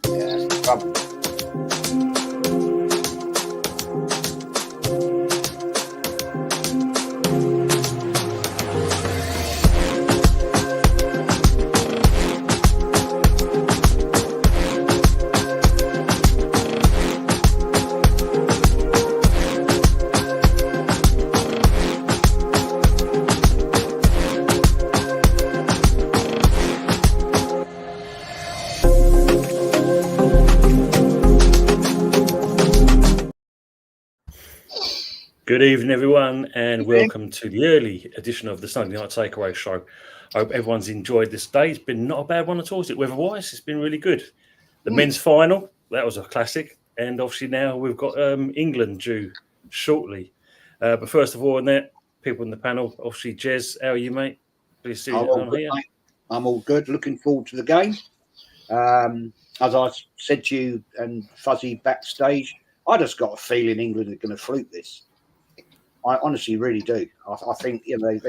Yeah, that's the trouble. Good evening, everyone, and welcome to the early edition of the Sunday Night Takeaway Show. I hope everyone's enjoyed this day. It's been not a bad one at all, is it? Weather-wise, it's been really good. The men's final, that was a classic, and obviously now we've got England due shortly. But first of all, on that, people in the panel, obviously, Jez, how are you, mate? Please see you on Good, here. mate. I'm all good. Looking forward to the game. As I said to you and Fuzzy backstage, I just got a feeling England are going to fluke this. I honestly really do. I think they've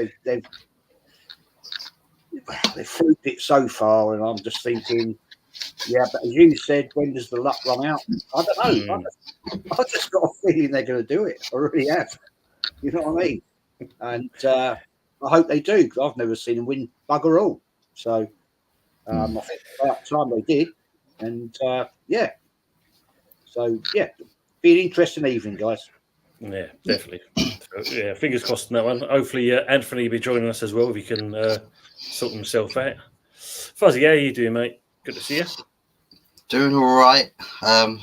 fluked it so far, and I'm just thinking, yeah. But as you said, when does the luck run out? I don't know. I just got a feeling they're going to do it. I really have. You know what I mean? And I hope they do, because I've never seen them win bugger all. So I think it's about time they did. And yeah. So yeah, be an interesting evening, guys. Yeah, definitely. Yeah, fingers crossed on that one. Hopefully, Anthony will be joining us as well if he can sort himself out. Fuzzy, how are you doing, mate? Good to see you. Doing all right.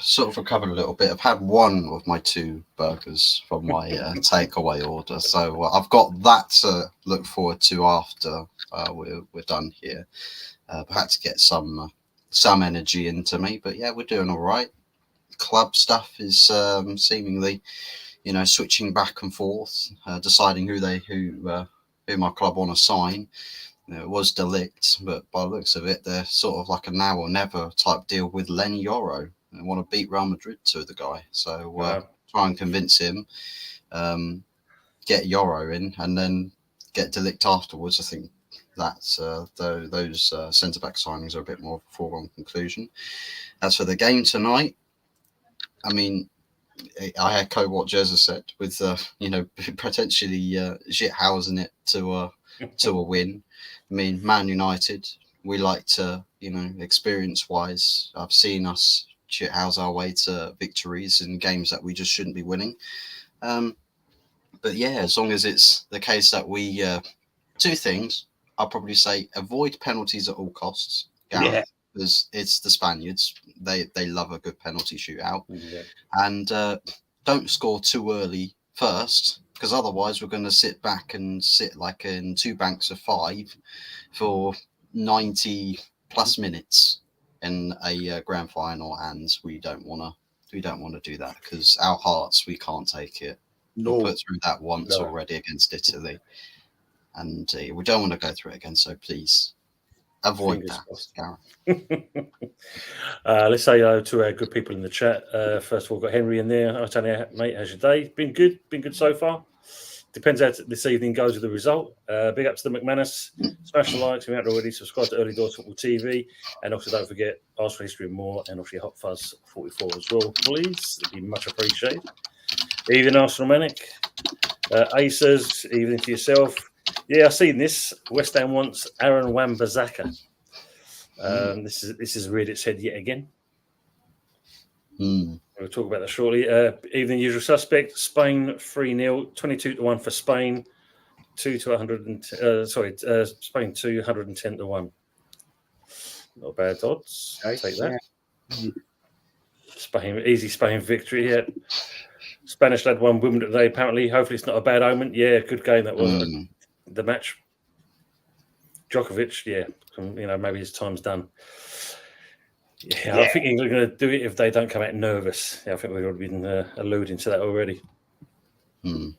Sort of recovered a little bit. I've had one of my 2 burgers from my takeaway order, so I've got that to look forward to after we're done here. I had to get some energy into me, but yeah, we're doing all right. Club stuff is seemingly, switching back and forth, deciding who my club want to sign. It was Delict, but by the looks of it, they're sort of like a now or never type deal with Len Yoro. They want to beat Real Madrid to the guy, so try and convince him, get Yoro in, and then get Delict afterwards. I think that's those centre back signings are a bit more of a foregone conclusion. As for the game tonight, I mean, I echo what Jez has said with potentially shithousing it to a win. I mean, Man United, we like to, experience-wise, I've seen us shithouse our way to victories in games that we just shouldn't be winning. But yeah, as long as it's the case that we, 2 things, I'll probably say avoid penalties at all costs. Yeah. Because it's the Spaniards. They love a good penalty shootout. Yeah. And don't score too early first, because otherwise we're going to sit back and sit like in 2 banks of 5 for 90 plus minutes in a grand final, and we don't want to do that, because our hearts, we can't take it. No. We put through that once already against Italy, and we don't want to go through it again. So please avoid that. Let's say hello to our good people in the chat. First of all, got Henry in there. Hi, Tony, mate. How's your day? Been good so far. Depends how this evening goes with the result. Big up to the McManus. Smash the likes if you haven't already. Subscribe to Early Doors Football TV. And also don't forget, Ask for History and More, and also Hot Fuzz 44 as well, please. It'd be much appreciated. Evening, Arsenal Manic. Acers, evening to yourself. Yeah, I've seen this. West Ham wants Aaron Wan-Bissaka. This is reared its head yet again. We'll talk about that shortly. Evening, usual suspect. Spain 3-0, 22-1 for Spain. Spain 210-1. Not bad odds. I'll take that. Spain, easy Spain victory. Yeah. Spanish lad won Wimbledon today. Apparently, hopefully it's not a bad omen. Yeah, good game that was. The match. Djokovic, yeah, maybe his time's done. Yeah, I think England are going to do it if they don't come out nervous. Yeah, I think we've already been alluding to that already. Yeah,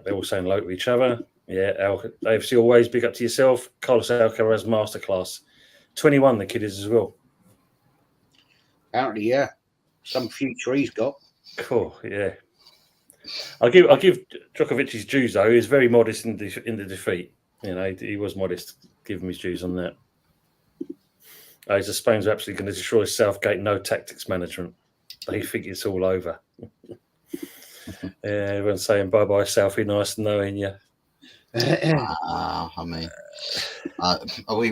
they're all saying hello to each other. Yeah, AFC always big up to yourself. Carlos Alcaraz masterclass. 21, the kid is as well. Apparently, yeah. Some future he's got. Cool, yeah. I'll give Djokovic his dues though. He was very modest in the defeat. He was modest. Give him his dues on that. The Spain's are absolutely going to destroy Southgate. No tactics management. They think it's all over. Everyone's saying bye-bye, Southie. Nice knowing you. I mean,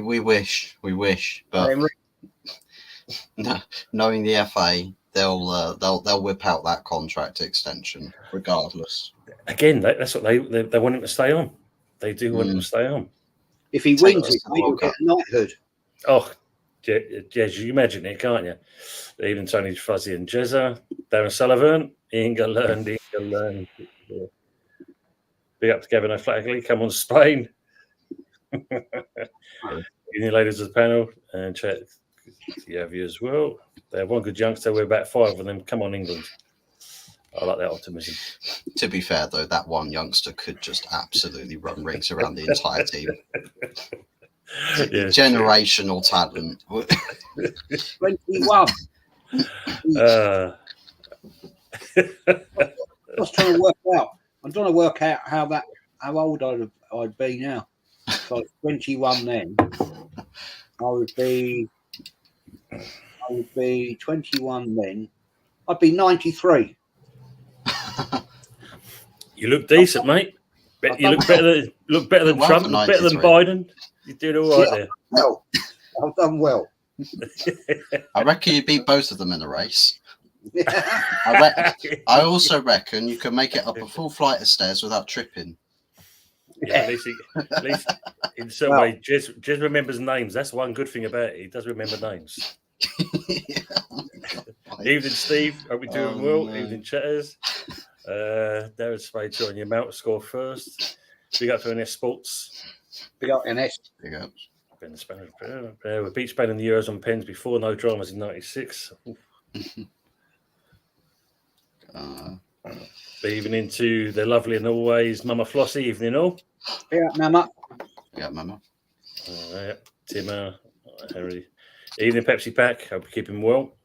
we wish, but knowing the FA, they'll whip out that contract extension regardless. Again, that's what they want him to stay on. They do want him to stay on. If he wins it, he'll get a knighthood. Oh, Jez, you imagine it, can't you? Even Tony Fuzzy and Jezza, Darren Sullivan, England. Yeah. Big up to Gavin O'Flaherty. Come on, Spain. Union ladies of the panel and chat. You have you as well. They have one good youngster. We're about 5 of them. Come on, England. I like that optimism. To be fair, though, that one youngster could just absolutely run rings around the entire team. Generational talent. 21. I was trying to work out. I'm trying to work out how old I'd be now. So I was 21 then. I would be 21 then. I'd be 93. You look decent, mate. You look better than Trump, better than Biden. You're doing all right there. Well, I've done well. I reckon you beat both of them in a race. I also reckon you can make it up a full flight of stairs without tripping. Yeah, at least in some way, Jez remembers names. That's one good thing about it. He does remember names. Evening, Steve. Hope we're doing well. No. Evening, chatters. Darren Spade on your mount score first. Big up to NS Sports. Big up NS. Big up. We beat Spain in the Euros on pens before. No dramas in '96. Evening to the lovely and always Mama Flossie. Evening all. Yeah, Mama. Yeah, Mama. Timmer, Henry. Evening, Pepsi Pack. Hope you keep him well.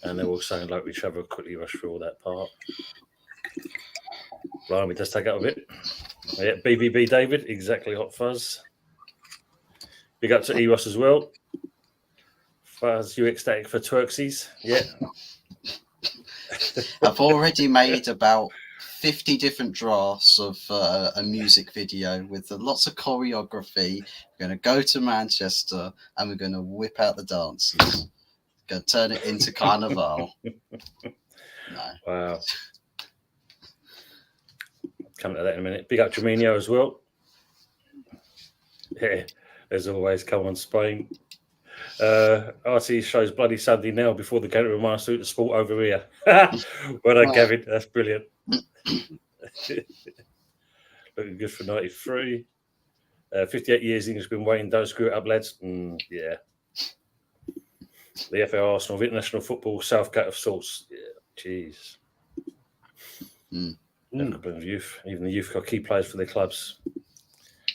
And they're all saying like we should have a quickly rush through all that part. Blimey, does take out a bit. Yeah, BBB David, exactly Hot Fuzz. Big up to Eros as well. Fuzz, you ecstatic for Twerksies? Yeah. I've already made about 50 different drafts of a music video with lots of choreography. We're going to go to Manchester and we're going to whip out the dances. Going to turn it into Carnival. No. Wow. Coming to that in a minute. Big up Jaminho as well. Yeah, as always, come on, Spain. RT shows Bloody Sunday now before the game to remind us to sport over here. Well done, Gavin. That's brilliant. Looking good for 93. 58 years English been waiting. Don't screw it up, lads. Yeah. The FA Arsenal of international football, Southgate of sorts. Yeah, jeez. Youth, even the youth got key players for their clubs.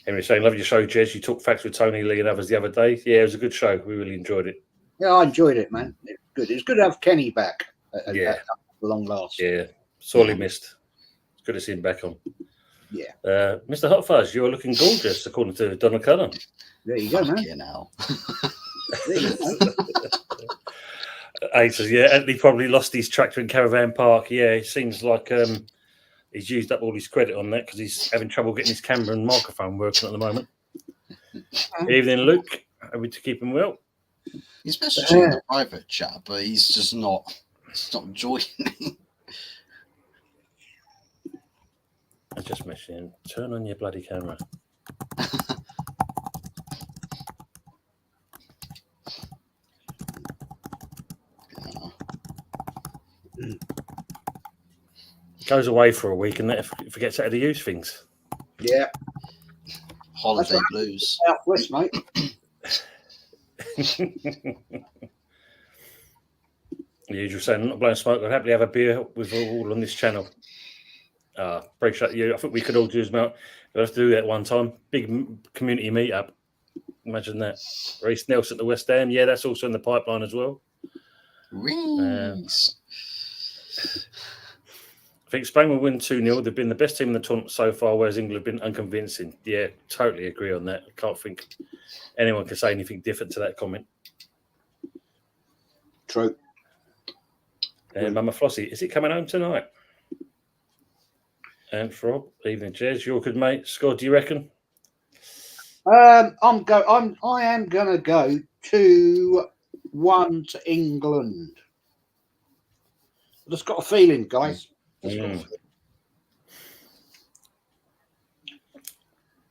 Henry saying, love your show, Jez. You talked facts with Tony Lee and others the other day. Yeah, it was a good show. We really enjoyed it. Yeah, I enjoyed it, man. It was good. It's good to have Kenny back at long last. Yeah, sorely missed. It's good to see him back on. Yeah. Mr. Hot Fuzz, you're looking gorgeous, according to Donna Cullen. There you go, man. Now. He says, yeah, Anthony probably lost his tractor in Caravan Park. Yeah, it seems like he's used up all his credit on that because he's having trouble getting his camera and microphone working at the moment. Evening, Luke. Are we to keep him well? He's messaging in the private chat, but he's just not joining. I just messaged him. Turn on your bloody camera. Goes away for a week and then forgets how to use things. Yeah. Holiday blues. Southwest, mate. The usual saying, I'm not blowing smoke. I'd happily have a beer with all on this channel. Appreciate you. I think we could all do as well. We'll have to do that one time. Big community meetup. Imagine that. Reece Nelson at the West Ham. Yeah, that's also in the pipeline as well. Rings. I think Spain will win 2-0. They've been the best team in the tournament so far, whereas England have been unconvincing. Yeah, totally agree on that. I can't think anyone can say anything different to that comment. True. And Mama Flossie, is it coming home tonight? And Rob, evening, Jez. You're good, mate. Scott, do you reckon? I am gonna go 2-1 to England. I just got a feeling, guys.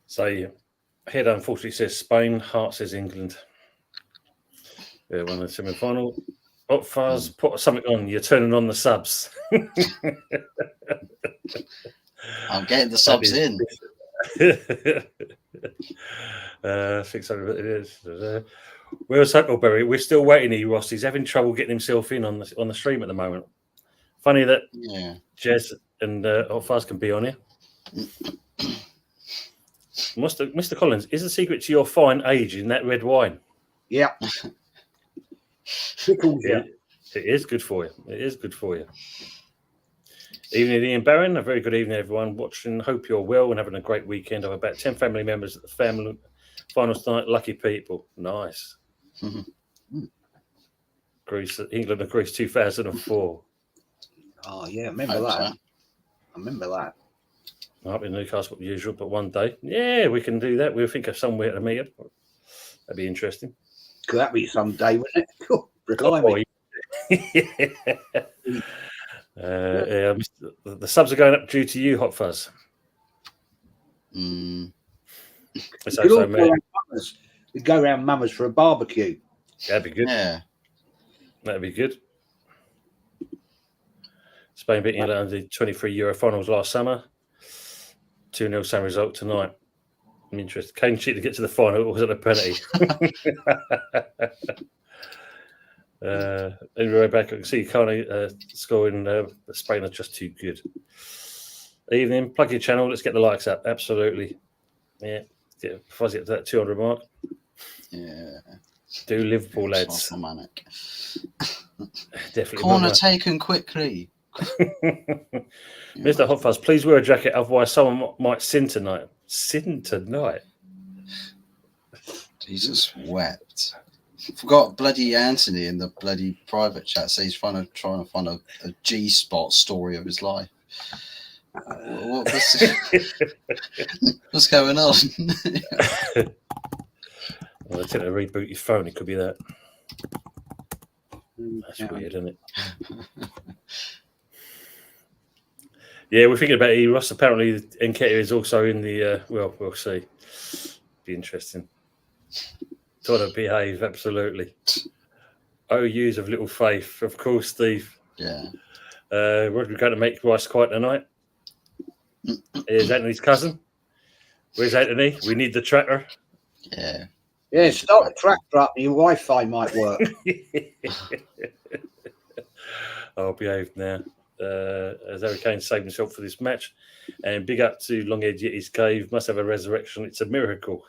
So head unfortunately says Spain, heart says England. They won the semi-final. Fuzz, put something on. You're turning on the subs. I'm getting the subs in. I think so. It is. Where's Huckleberry? We're still waiting here, Ross. He's having trouble getting himself in on the stream at the moment. Funny that Jez and Fuzz can be on here. Mr. Collins, is the secret to your fine age in that red wine? Yeah. Yeah, it is good for you. It is good for you. Evening, Ian Barron. A very good evening, everyone watching. Hope you're well and having a great weekend. I have about 10 family members at the family finals tonight. Lucky people. Nice. Greece, England and Greece 2004. Oh, yeah. I remember that. Up in Newcastle, usual, but one day. Yeah, we can do that. We'll think of somewhere to meet up. That'd be interesting. Could that be someday, wouldn't it? Blimey. The subs are going up due to you, Hot Fuzz. We go around Mama's for a barbecue. That'd be good. Yeah. That'd be good. Spain beat England in the 23 Euro finals last summer. 2-0 same result tonight. I'm interested. Kane cheated to get to the final. It wasn't a penalty. Anyway, back, I can see Carney scoring. Spain are just too good. Evening, plug your channel. Let's get the likes up. Absolutely. Yeah. Get Fuzzy up to that 200 mark. Yeah. Do Liverpool, lads. Definitely. Corner taken quickly. Mr. Hot Fuzz, please wear a jacket, otherwise someone might sin tonight. Sin tonight? Jesus wept. Forgot bloody Anthony in the bloody private chat. So he's trying to find a G-spot story of his life. What's going on? Well, I think to reboot your phone. It could be that. That's weird, isn't it? Yeah, we're thinking about it. Ross. Apparently, Nketiah is also in the. Well, we'll see. Be interesting. Got to behave, absolutely. OUs of little faith, of course, Steve. Yeah. What are we going to make Rice quiet tonight? Here's Anthony's cousin. Where's Anthony? We need the tracker. Yeah. Yeah, start the tractor up and your Wi-Fi might work. I'll behave now. As Harry Kane saved himself for this match. And big up to Longhead Yeti's Cave. Must have a resurrection. It's a miracle.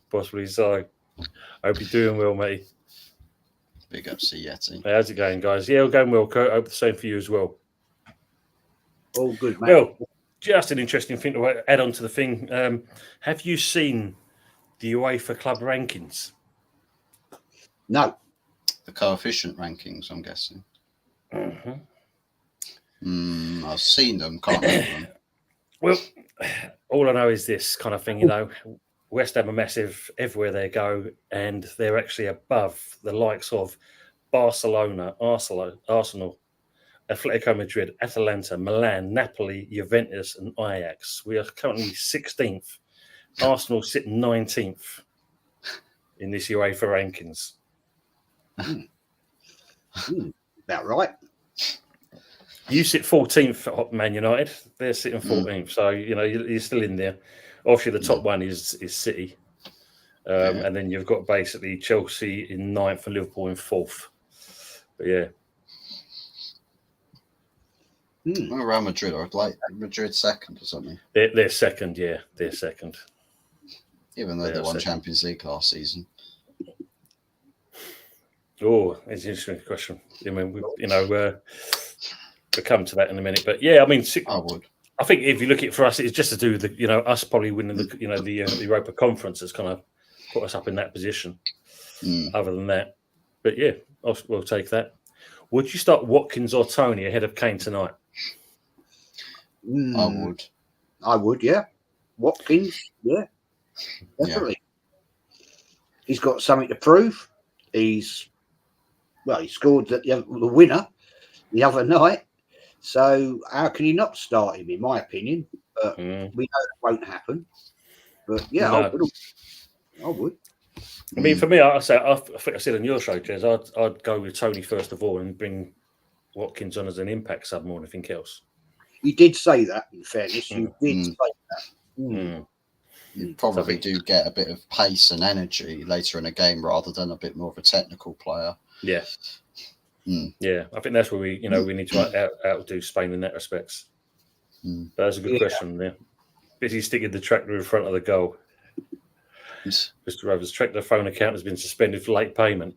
Possibly so. I hope you're doing well, mate. Big up to Yeti. Hey, how's it going, guys? Yeah, all going well, Kurt. I hope the same for you as well. All good, mate. Well, just an interesting thing to add on to the thing. Have you seen the UEFA club rankings? No. The coefficient rankings, I'm guessing. Mm-hmm. I've seen them, can't remember them. Well, all I know is this kind of thing, West Ham are massive everywhere they go, and they're actually above the likes of Barcelona, Arsenal, Atletico Madrid, Atalanta, Milan, Napoli, Juventus, and Ajax. We are currently 16th. Arsenal sitting 19th in this UEFA rankings. About right. You sit 14th at Man United. They're sitting 14th. So, you're still in there. Obviously, the top one is City. And then you've got basically Chelsea in 9th and Liverpool in 4th. But, yeah. Real Madrid, or like Madrid second or something. They're second, yeah. They're second. Even though they won Champions League last season. Oh, it's an interesting question. I mean, We'll come to that in a minute. But yeah, I mean, I would. I think if you look at it for us, it's just to do with the, us probably winning the Europa Conference has kind of put us up in that position. Other than that, but yeah, we'll take that. Would you start Watkins or Tony ahead of Kane tonight? I would. Yeah. Watkins, yeah, definitely. He's got something to prove. He scored the winner the other night. So how can you not start him, in my opinion? But we know that won't happen. But yeah, no. I would. I mean, for me, I think I said on your show, Jez, I'd go with Tony first of all and bring Watkins on as an impact sub more than anything else. You did say that, in fairness. You did say that. You probably do get a bit of pace and energy later in a game rather than a bit more of a technical player. Yeah. Yeah, I think that's where we need to outdo Spain in that respects. That's a good question there. Busy sticking the tractor in front of the goal. Mr. Rovers' tractor phone account has been suspended for late payment.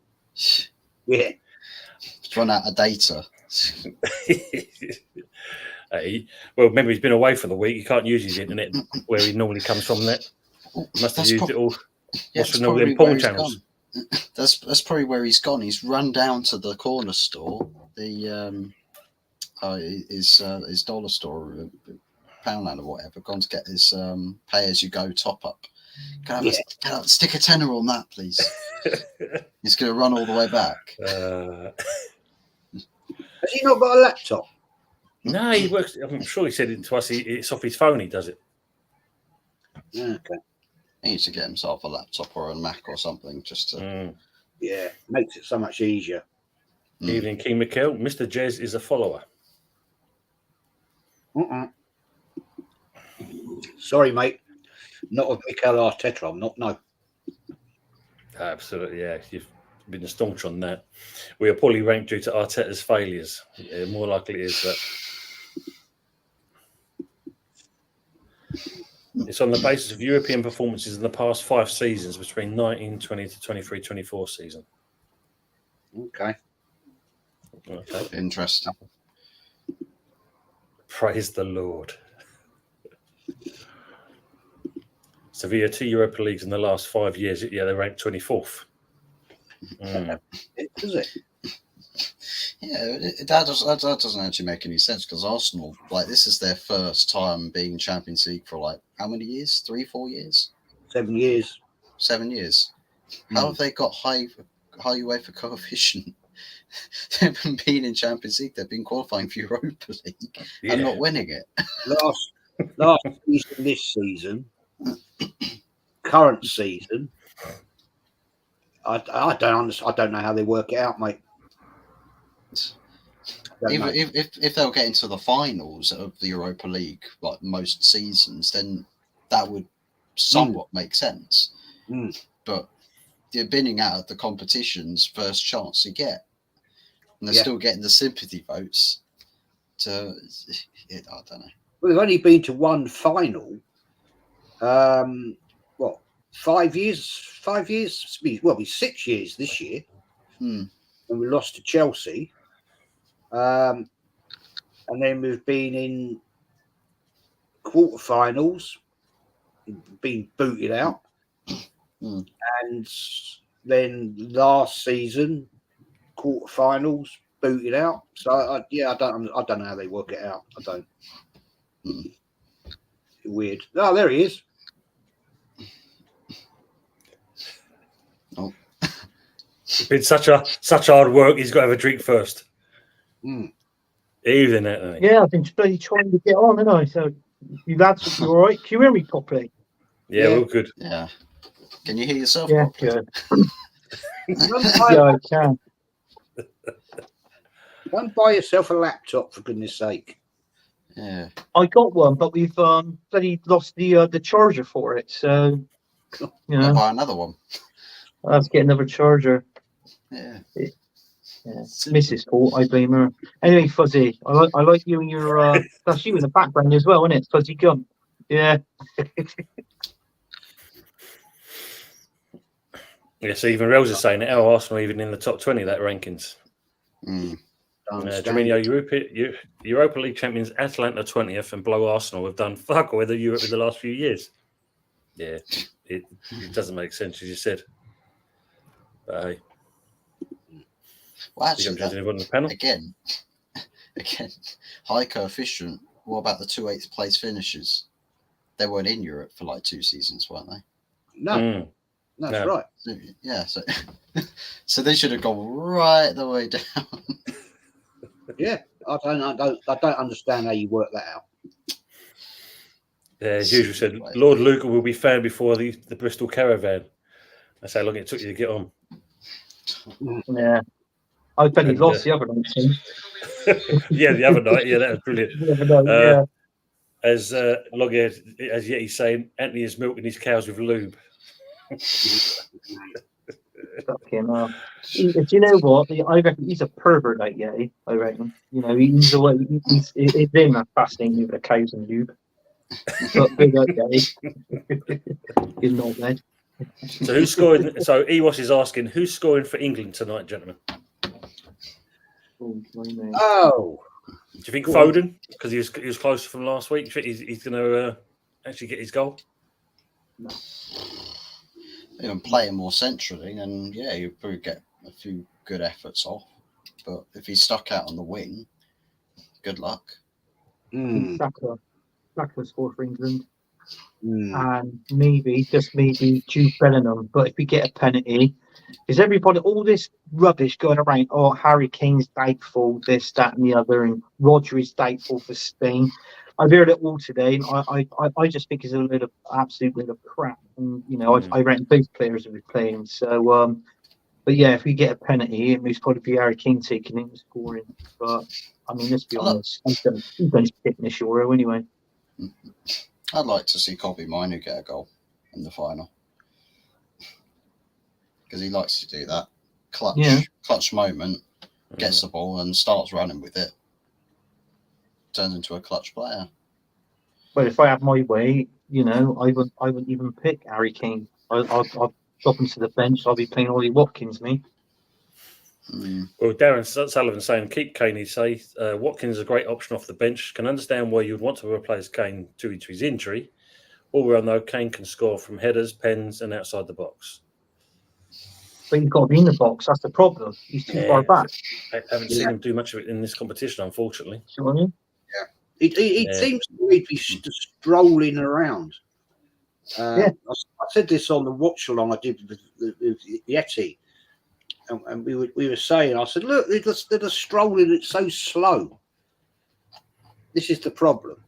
Yeah. It's run out of data. Well, remember, he's been away for the week. He can't use his internet where he normally comes from. That must have used it all. Watching all them porn channels. That's probably where he's gone. He's run down to the corner store, his dollar store, Poundland or whatever. Gone to get his pay-as-you-go top-up. Can I have a stick a tenner on that, please? He's going to run all the way back. Has he not got a laptop? No, he works. I'm sure he said it to us. It's off his phone. He does it. Okay. He needs to get himself a laptop or a Mac or something just to. Yeah, makes it so much easier. Evening, King Mikel. Mr. Jez is a follower. Sorry, mate. Not of Mikel Arteta. I'm not. No. Absolutely, yeah. You've been staunch on that. We are poorly ranked due to Arteta's failures. Yeah, more likely is that. It's on the basis of European performances in the past 5 seasons between 1920 to 23-24 season. Okay. Interesting. Praise the Lord. Sevilla 2 Europa Leagues in the last 5 years. Yeah, they ranked 24th. Is it? Yeah, that doesn't actually make any sense because Arsenal, this is their first time being Champions League for how many years? 3-4 years? 7 years. 7 years. How have they got high UEFA coefficient? They haven't been in Champions League. They've been qualifying for Europa League and not winning it. Last season, this season, current season, I don't know how they work it out, mate. If they'll get into the finals of the Europa League like most seasons, then that would somewhat make sense. But you're binning out of the competition's first chance you get, and they're still getting the sympathy votes. I don't know. Well, they've only been to one final. 5 years? 5 years? Well, it'll be 6 years this year. And we lost to Chelsea. And then we've been in quarterfinals, been booted out. And then last season, quarterfinals, booted out. So I don't know how they work it out. I don't. Weird. Oh, there he is. Oh, it's been such hard work. He's got to have a drink first. Even that. Yeah, I've been bloody trying to get on, haven't I? So you lads, you all right? Can you hear me properly? Yeah, we're good. Yeah. Can you hear yourself? Yeah, properly? good. Yeah, I can. Don't buy yourself a laptop, for goodness sake. Yeah. I got one, but we've bloody lost the charger for it. So I'll buy another one. I'll have to get another charger. Yeah. It's Mrs. fault. I blame her. Anyway, Fuzzy, I like you and your that's you in the background as well, isn't it? Fuzzy Gun. Yeah. Yeah, so even Rels is saying that Arsenal even in the top 20 of that rankings. Don't understand. Jaminho, Europa League champions Atalanta 20th and below Arsenal have done fuck all with Europe in the last few years. Yeah, it doesn't make sense, as you said. But hey, Well, you actually, got anyone on the panel? again, high coefficient. What about the 2 8th place finishes? They weren't in Europe for like 2 seasons, weren't they? No, that's No. right. So, yeah, so they should have gone right the way down. Yeah, I don't understand how you work that out. Yeah, as usual said, Lord Luca will be found before the Bristol Caravan. That's how long it took you to get on. Yeah. I bet he And, lost the other night. Yeah, the other night. Yeah, that was brilliant. The other night, yeah. As Loghead, as yet he's saying, Anthony is milking his cows with lube. Fucking hell. Do you know what? I reckon he's a pervert, like Yeti. I reckon. You know, he's it's him that's fascinating with the cows and lube. But big up, Yeti. He's not bad. So who's scoring? So Ewas is asking, who's scoring for England tonight, gentlemen? Oh, Do you think Foden, because he was closer from last week, do you think he's going to actually get his goal? No. Even playing more centrally, and yeah, you'll probably get a few good efforts off. But if he's stuck out on the wing, good luck. Saka score for England. And maybe, just maybe, Jude Bellingham. But if we get a penalty, is everybody, all this rubbish going around, oh, Harry Kane's doubtful, this, that, and the other, and Roger is doubtful for Spain. I've heard it all today, and I just think it's a little absolute bit of crap. And, you know, I reckon both players will be playing. So, but yeah, if we get a penalty, it most probably be Harry Kane taking it and scoring. But, I mean, let's be honest, he's done kicking the Euro anyway. I'd like to see Kobe Minu get a goal in the final. Because he likes to do that. Clutch moment, gets the ball and starts running with it. Turns into a clutch player. Well, if I had my way, you know, I wouldn't even pick Harry Kane. I'll drop him to the bench. I'll be playing Ollie Watkins, me. Well, Darren Sullivan saying, keep Kane, he says. Watkins is a great option off the bench. Can understand why you'd want to replace Kane due to his injury. All we all know, Kane can score from headers, pens, and outside the box. But he's got to be in the box. That's the problem. He's too far back. I haven't seen him do much of it in this competition, unfortunately. See what I mean? He seems to be just strolling around. I said this on the watch along I did with Yeti, and we were saying, I said, look, they're just strolling. It's so slow. This is the problem.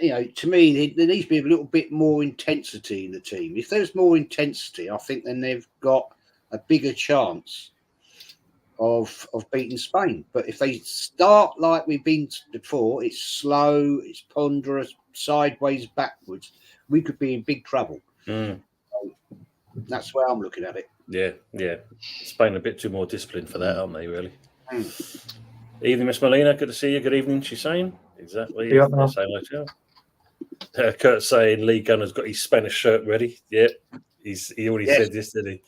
You know, to me, there needs to be a little bit more intensity in the team. If there's more intensity, I think then they've got a bigger chance of beating Spain. But if they start like we've been before, it's slow, it's ponderous, sideways, backwards, we could be in big trouble. So that's where I'm looking at it. Yeah. Spain a bit too more disciplined for that, aren't they, really? Evening, Miss Molina. Good to see you. Good evening, she's saying. Exactly. Yeah. Say hello to her. Kurt's saying Lee Gunner's got his Spanish shirt ready. Yeah. He already said this, didn't he?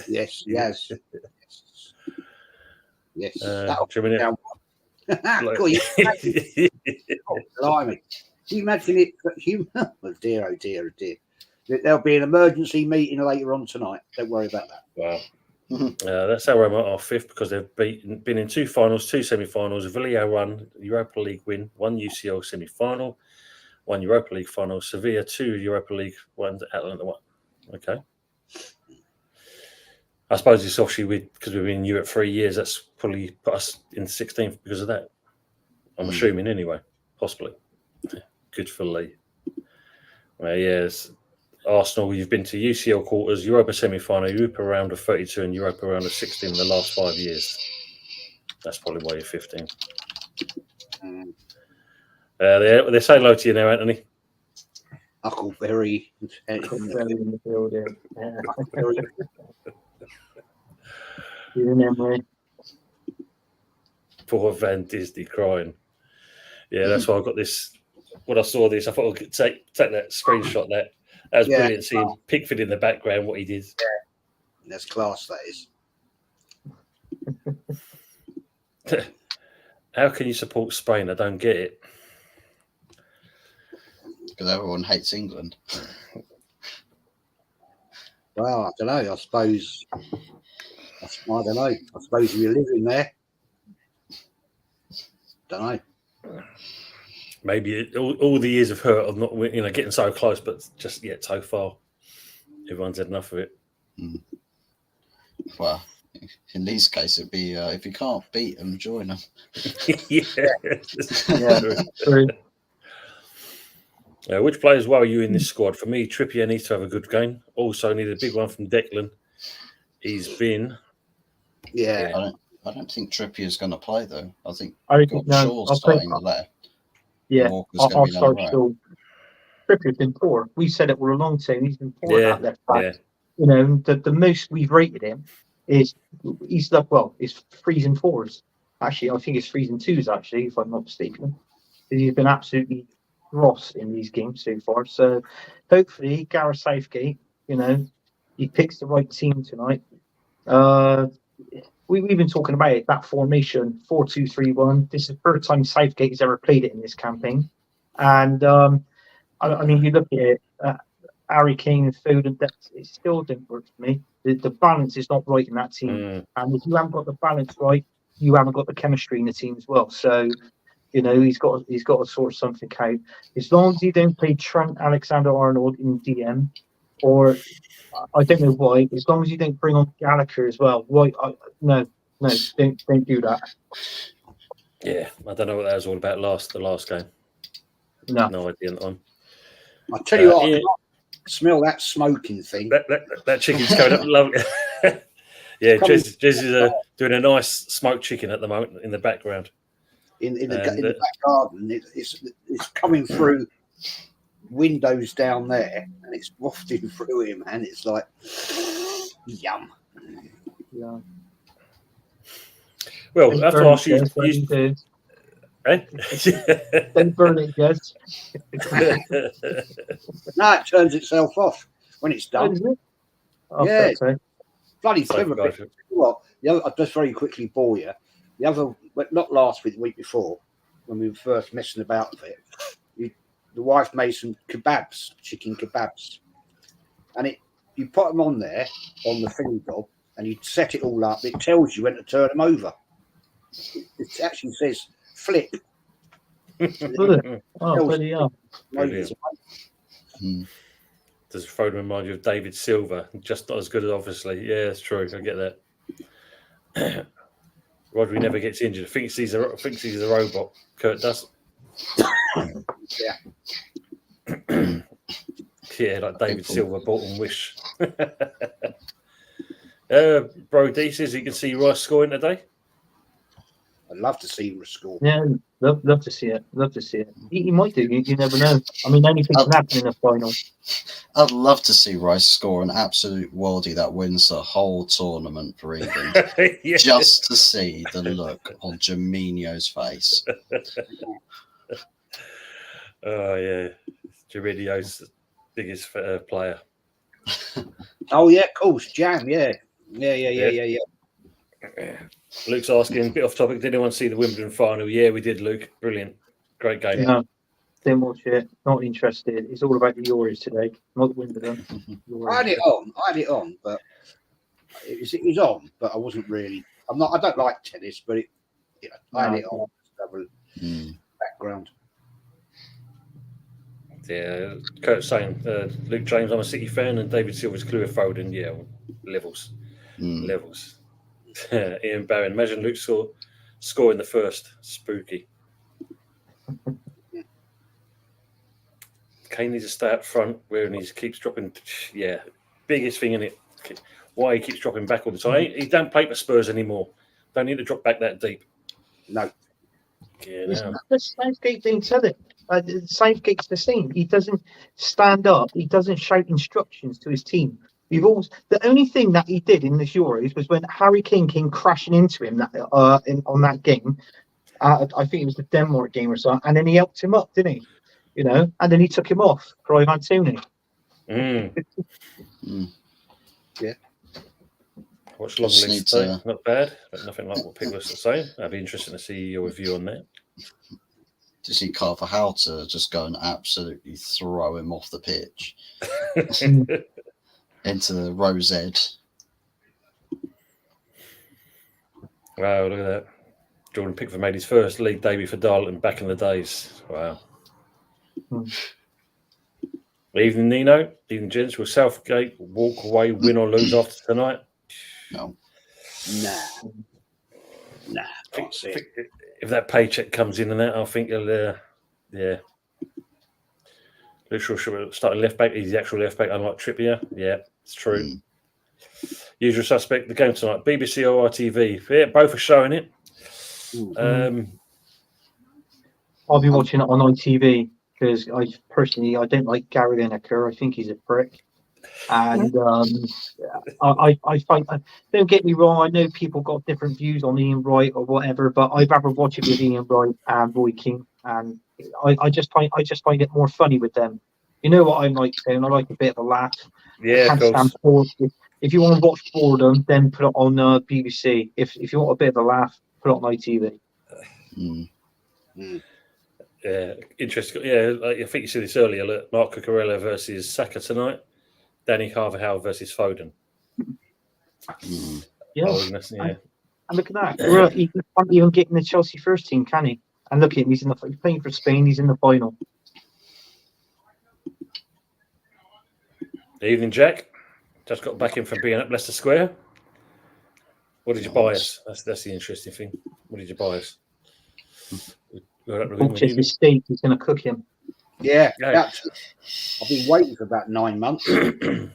Yes, yes. Yes. Blimey. Can you imagine it? Oh dear, oh dear, oh dear. There'll be an emergency meeting later on tonight. Don't worry about that. Wow. That's how Roma are fifth because they've been in 2 finals, 2 semi-finals. Villarreal won, Europa League win, 1 UCL semi-final, 1 Europa League final. Sevilla 2 Europa League, 1 Atlanta 1. Okay. I suppose it's obviously because we've been in Europe 3 years. That's probably put us in 16th because of that. I'm assuming anyway, possibly. Good for Lee. Well, yes. Arsenal, you've been to UCL quarters, Europa semi-final, Europa round of 32 and Europa round of 16 in the last 5 years. That's probably why you're 15. They say hello to you now, Anthony. Huckleberry. In the building. Poor Van Disney crying. Yeah, that's why I got this. When I saw this, I thought I could take that screenshot. That was brilliant seeing Pickford in the background, what he did. Yeah, that's class, that is. How can you support Spain? I don't get it. Because everyone hates England. Well, I don't know. I suppose. I don't know. I suppose if you're living there, don't know. Maybe all the years of hurt of not, getting so close, but just yet so far. Everyone's had enough of it. Well, in these cases, it'd be if you can't beat them, join them. True. Which players worry you in this squad? For me, Trippier needs to have a good game. Also, need a big one from Declan. He's been. Yeah. I don't think Trippier's going to play though. I think No, Shaw's starting the left. Yeah, I'll start right. Shaw. Trippier's been poor. We said it all along, saying he's been poor at left back. Yeah. You know, the most we've rated him is he's threes and fours. Actually, I think it's threes and twos. Actually, if I'm not mistaken, he's been absolutely dross in these games so far. So hopefully, Gareth Southgate, he picks the right team tonight. We've been talking about it, that formation 4-2-3-1. This is the first time Southgate has ever played it in this campaign, and I mean, you look at it. Harry Kane and Foden, it still didn't work for me. The balance is not right in that team, and if you haven't got the balance right, you haven't got the chemistry in the team as well. So, he's got to sort something out. As long as he don't play Trent Alexander-Arnold in DM, or I don't know why. As long as you don't bring on Gallagher as well, why? No, don't do that. Yeah, I don't know what that was all about. The last game. No idea on that one. I tell you what. Smell that smoking thing. That chicken's going up lovely. Yeah, Jez is doing a nice smoked chicken at the moment in the background. In the back garden, it's coming through windows down there, and it's wafting through him, and it's like yum. Yeah. Well, I have to ask you. Don't burn it, guys. No, it turns itself off when it's done. Yeah, bloody clever bit. What? I'll just very quickly bore you. The other, not last week, the week before, when we were first messing about with it, the wife made some kebabs, chicken kebabs, and you put them on there on the finger gob, and you set it all up. It tells you when to turn them over. It actually says flip. Bloody hell. Does Foden remind you of David Silva? Just not as good as obviously. Yeah, it's true. I get that. Rodri never gets injured. Thinks he's a robot. Kurt does. Yeah. Yeah, like David Silva bought and wish. Bro D says you can see Rice scoring today. I'd love to see him score. Yeah, love to see it. Love to see it. He might do. You never know. I mean, anything can happen in a final. I'd love to see Rice score an absolute worldie that wins the whole tournament for England, Yeah. just to see the look on Jaminho's face. Oh yeah, Jaminho's biggest player. Oh yeah, of course, Jam. Yeah. Luke's asking, a bit off topic, did anyone see the Wimbledon final? Yeah, we did, Luke. Brilliant. Great game. No, didn't watch it. Not interested. It's all about the Euros today, not the Wimbledon. I had it on, but it was on, but I wasn't really. I don't like tennis, but I had it on. Background. Yeah, Kurt's saying, Luke James, I'm a City fan, and David Silva's Clear Foden. Yeah, levels. Ian Barron, imagine Luke scoring the first. Spooky. Kane needs to stay up front where he keeps dropping. Yeah, biggest thing in it. Why he keeps dropping back all the time. He don't play for Spurs anymore. Don't need to drop back that deep. No. Yeah, no. Southgate didn't tell it. Southgate's the same. He doesn't stand up. He doesn't shout instructions to his team. The only thing that he did in this Euros was when Harry Kane came crashing into him on that game. I think it was the Denmark game or something, and then he helped him up, didn't he? And then he took him off for Ivan Toney. Yeah. Watch Long Just List need today. to- Not bad, but nothing like what people are saying. That'd be interesting to see your review on that. To see Carvajal to just go and absolutely throw him off the pitch into the Rose Ed. Wow, look at that. Jordan Pickford made his first league debut for Darlington back in the days. Wow. Evening, Nino. Evening, gents. Will Southgate walk away, win or lose after tonight? No. Nah. Can't see it. If that paycheck comes in and that, I think he'll, yeah. Luke Shaw should start left back. He's the actual left back, unlike Trippier. Yeah, it's true. Usual suspect. The game tonight. BBC or RTV. Yeah, both are showing it. I'll be watching it on ITV because I don't like Gary Lineker. I think he's a prick. And I find, don't get me wrong, I know people got different views on Ian Wright or whatever, but I'd rather watch it with Ian Wright and Roy Keane, and I just find it more funny with them. You know what I'm like saying? I like a bit of a laugh. Yeah, I of can't course. stand bored. If you want to watch boredom, then put it on BBC. If you want a bit of a laugh, put it on ITV. Yeah, interesting. Yeah, like, I think you said this earlier. Look, Mark Cucurella versus Saka tonight. Danny Carvajal versus Foden. Yeah. Oh, yeah. And look at that. He can't even get in the Chelsea first team, can he? And look at him. He's playing for Spain. He's in the final. Evening, Jack. Just got back in from being at Leicester Square. What did you buy us? That's the interesting thing. What did you buy us? Bought his steak. He's going to cook him. Yeah, Yeah. I've been waiting for about 9 months. Darren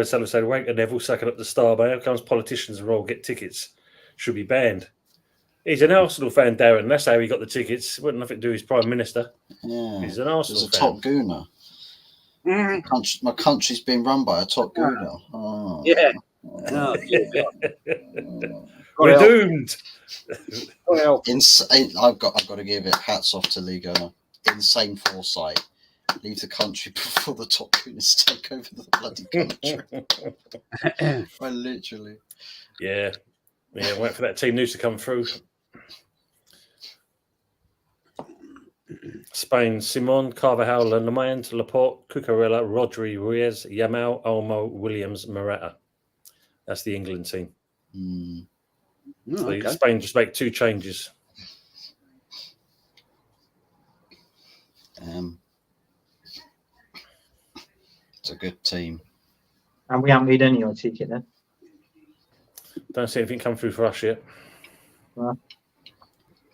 Sullivan said, Wanker Neville sucking up the star, man. How comes politicians and all get tickets? Should be banned. He's an Arsenal fan, Darren. That's how he got the tickets. Wouldn't nothing to do with his Prime Minister. Yeah. He's an Arsenal He's a fan. top gooner. My country's been run by a top gooner. Oh. Yeah. Oh, dear God. We're doomed. Insane. I've got to give it hats off to Liga. Insane foresight. Leave the country before the top gooners take over the bloody country. Well, literally. Yeah. Yeah, wait for that team news to come through. Spain, Simon, Carvajal, Lamand, Laporte, Cucurella, Rodri, Ruiz, Yamal, Olmo, Williams, Morata. That's the England team. So Okay. Spain just make 2 changes. It's a good team. And we haven't made any on ticket then. Don't see anything come through for us yet.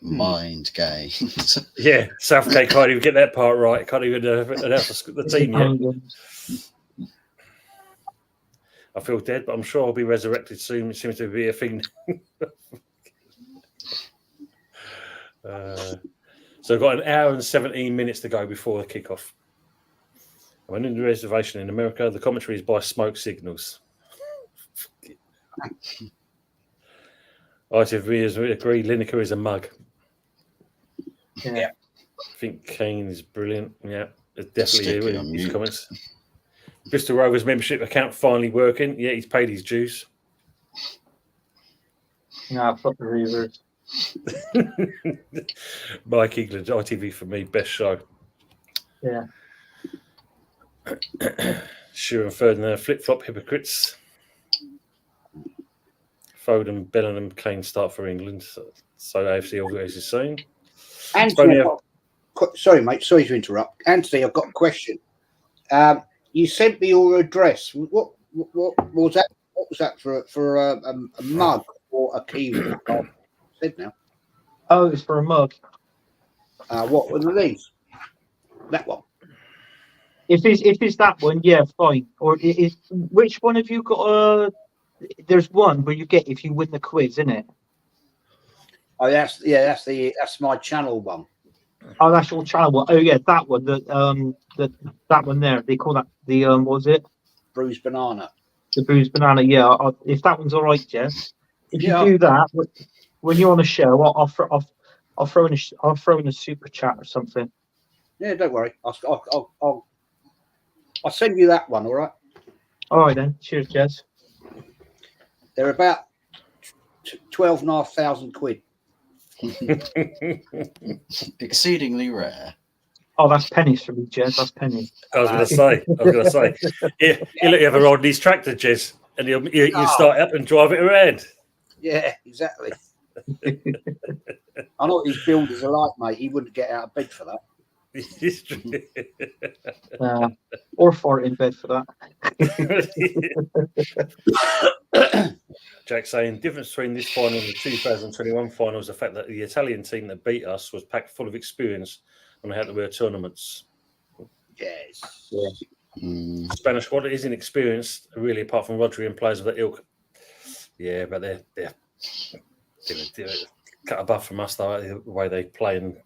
Mind games. Yeah, Southgate can't even get that part right. Can't even announce the team yet. I feel dead, but I'm sure I'll be resurrected soon. It seems to be a thing. So I've got an hour and 17 minutes to go before the kickoff. I'm in the reservation in America. The commentary is by Smoke Signals. ITV agree Lineker is a mug. Yeah. I think Kane is brilliant. Yeah, definitely on his mute. comments. Bristol Rovers membership account finally working. Yeah, he's paid his dues. Nah, fuck the Reavers. Mike England, ITV for me, best show. Yeah. Shearer and Ferdinand, flip-flop hypocrites. Foden, Bellingham, Kane start for England. So AFC organises soon. Anthony, sorry, mate. Sorry to interrupt. Anthony, I've got a question. You sent me your address. What was that? What was that for a mug or a key? I said now. Oh, it's for a mug. What were these? That one. If it's that one, yeah, fine. Or which one have you got? There's one where you get if you win the quiz, isn't it? Oh, that's my channel one. Oh, that's your channel one. Oh, yeah, that one. That one there. They call that the what was it? Bruised banana. The bruised banana. Yeah. If that one's all right, Jess. If you Yeah. do that when you're on a show, I'll throw in a super chat or something. Yeah, don't worry. I'll I'll send you that one, all right? All right then. Cheers, Jez. They're about 12,500 quid. Exceedingly rare. Oh, that's pennies for me, Jez. That's pennies. I was going to say. You look ever on these tractor, Jez, and you start up and drive it around. Yeah, exactly. I know what these builders are like, mate. He wouldn't get out of bed for that. Or fart in bed for that. Jack saying difference between this final and the 2021 final is the fact that the Italian team that beat us was packed full of experience on how to win tournaments. Yes. Yeah. Spanish squad is inexperienced, really, apart from Rodri and players of the ilk. Yeah, but they're cut above from us, though, the way they play and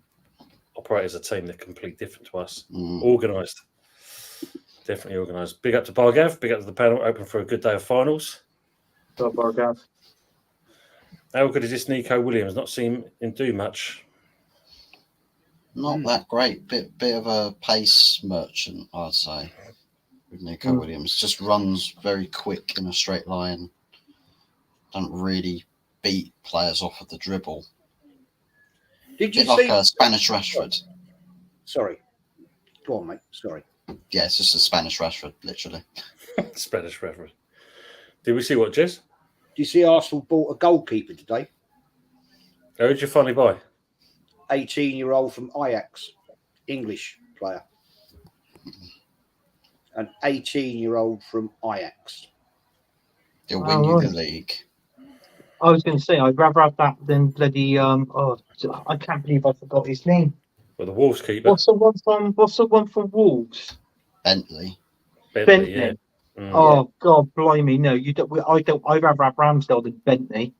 operate as a team. They're completely different to us. Organised. Definitely organised. Big up to Bargav. Big up to the panel. Open for a good day of finals. Bargav. How good is this Nico Williams? Not seen him do much. Not that great. Bit of a pace merchant, I'd say. With Nico Williams, just runs very quick in a straight line. Doesn't really beat players off of the dribble. Did you Bit see like a Spanish Rashford? Sorry. Go on, mate. Sorry. Yeah, it's just a Spanish Rashford, literally. Spanish Rashford. Did we see what, Jez? Do you see Arsenal bought a goalkeeper today? Who did you finally buy? 18-year-old from Ajax, English player. An 18-year-old from Ajax. He'll win you the league. I was going to say I'd rather have that than bloody. I can't believe I forgot his name. Well, the Wolves keeper. What's the one from Wolves? Bentley. Bentley. Yeah. Oh God, blimey! No, you don't. I don't. I'd rather have Ramsdale than Bentley.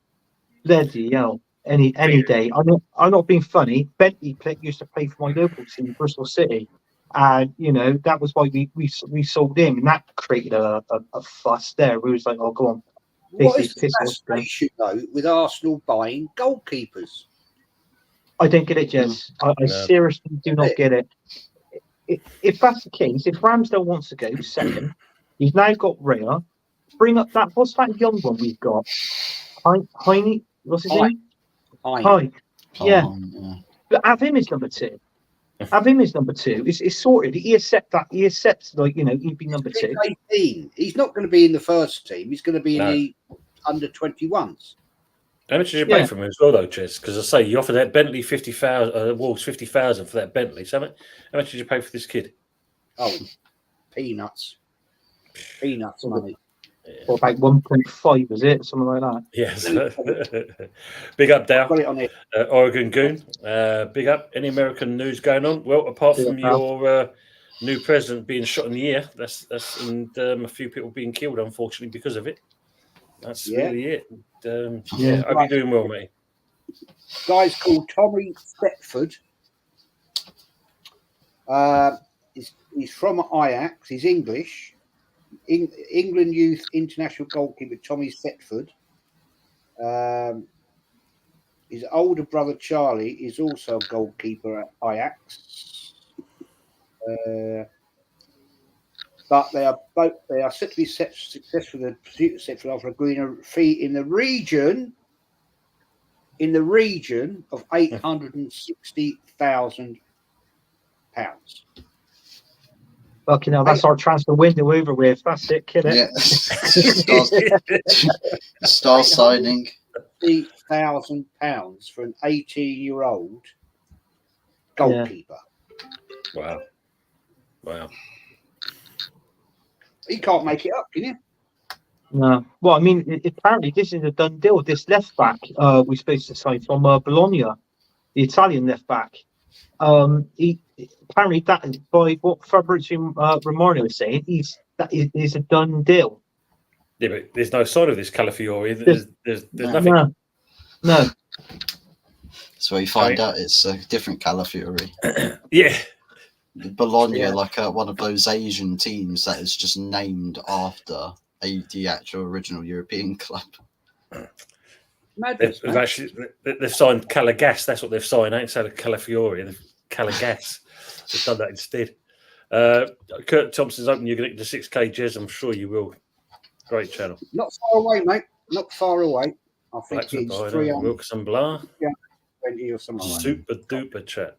Bloody hell! Any day. I'm not being funny. Bentley used to play for my local team, Bristol City, and that was why we sold him, and that created a fuss there. We was like, oh, go on. What is the fascination though with Arsenal buying goalkeepers? I don't get it, Jez. I seriously do not get it. If that's the case, if Ramsdale wants to go second, he's now got Rhea. Bring up that. What's that young one we've got? Heine. What's his name? Hi. Yeah. But have him as number two. It's sorted. He accepts that. He accepts he'd be number two. 18. He's not going to be in the first team. He's going to be in the under 21s. How much did you pay for him as well, though, Jez? Because I say you offered that Bentley 50,000, Wolves 50,000 for that Bentley. So how much did you pay for this kid? Oh, peanuts money. Yeah. Or about 1.5, is it? Something like that. Yes. Big up, Dow. Got it on it. Oregon Goon. Big up. Any American news going on? Well, apart from your new president being shot in the ear, that's and a few people being killed, unfortunately, because of it. That's really it. Hope you're doing well, mate. Guy's called Tommy Thetford. He's from Ajax. He's English. England youth international goalkeeper Tommy Thetford. His older brother Charlie is also a goalkeeper at Ajax. But they are set to be successful in the pursuit of Thetford after agreeing a fee in the region of £860,000. Fucking hell, that's our transfer window over with. That's it, kid. Yeah. Star signing. £50,000 for an 18-year-old goalkeeper. Yeah. Wow. You can't make it up, can you? No. Well, I mean, apparently this is a done deal. This left back we're supposed to sign from Bologna, the Italian left back. He apparently that by what Fabrizio Romano is saying, that is a done deal. Yeah, but there's no sign of this Calafiori. There's nothing. No. So you find out it's a different Calafiori. Yeah. Bologna, like one of those Asian teams that is just named after the actual original European club. Madness, they've signed Calagas. That's what they've signed. Ain't said Calafiori. Calagas. They've done that instead. Kurt Thompson's hoping you're going to get to 6K, Jez. I'm sure you will. Great channel. Not far away, mate. Not far away. I think Blacksmith it's Biden, 320 Wilkerson Blah. or something like that. Super duper chat.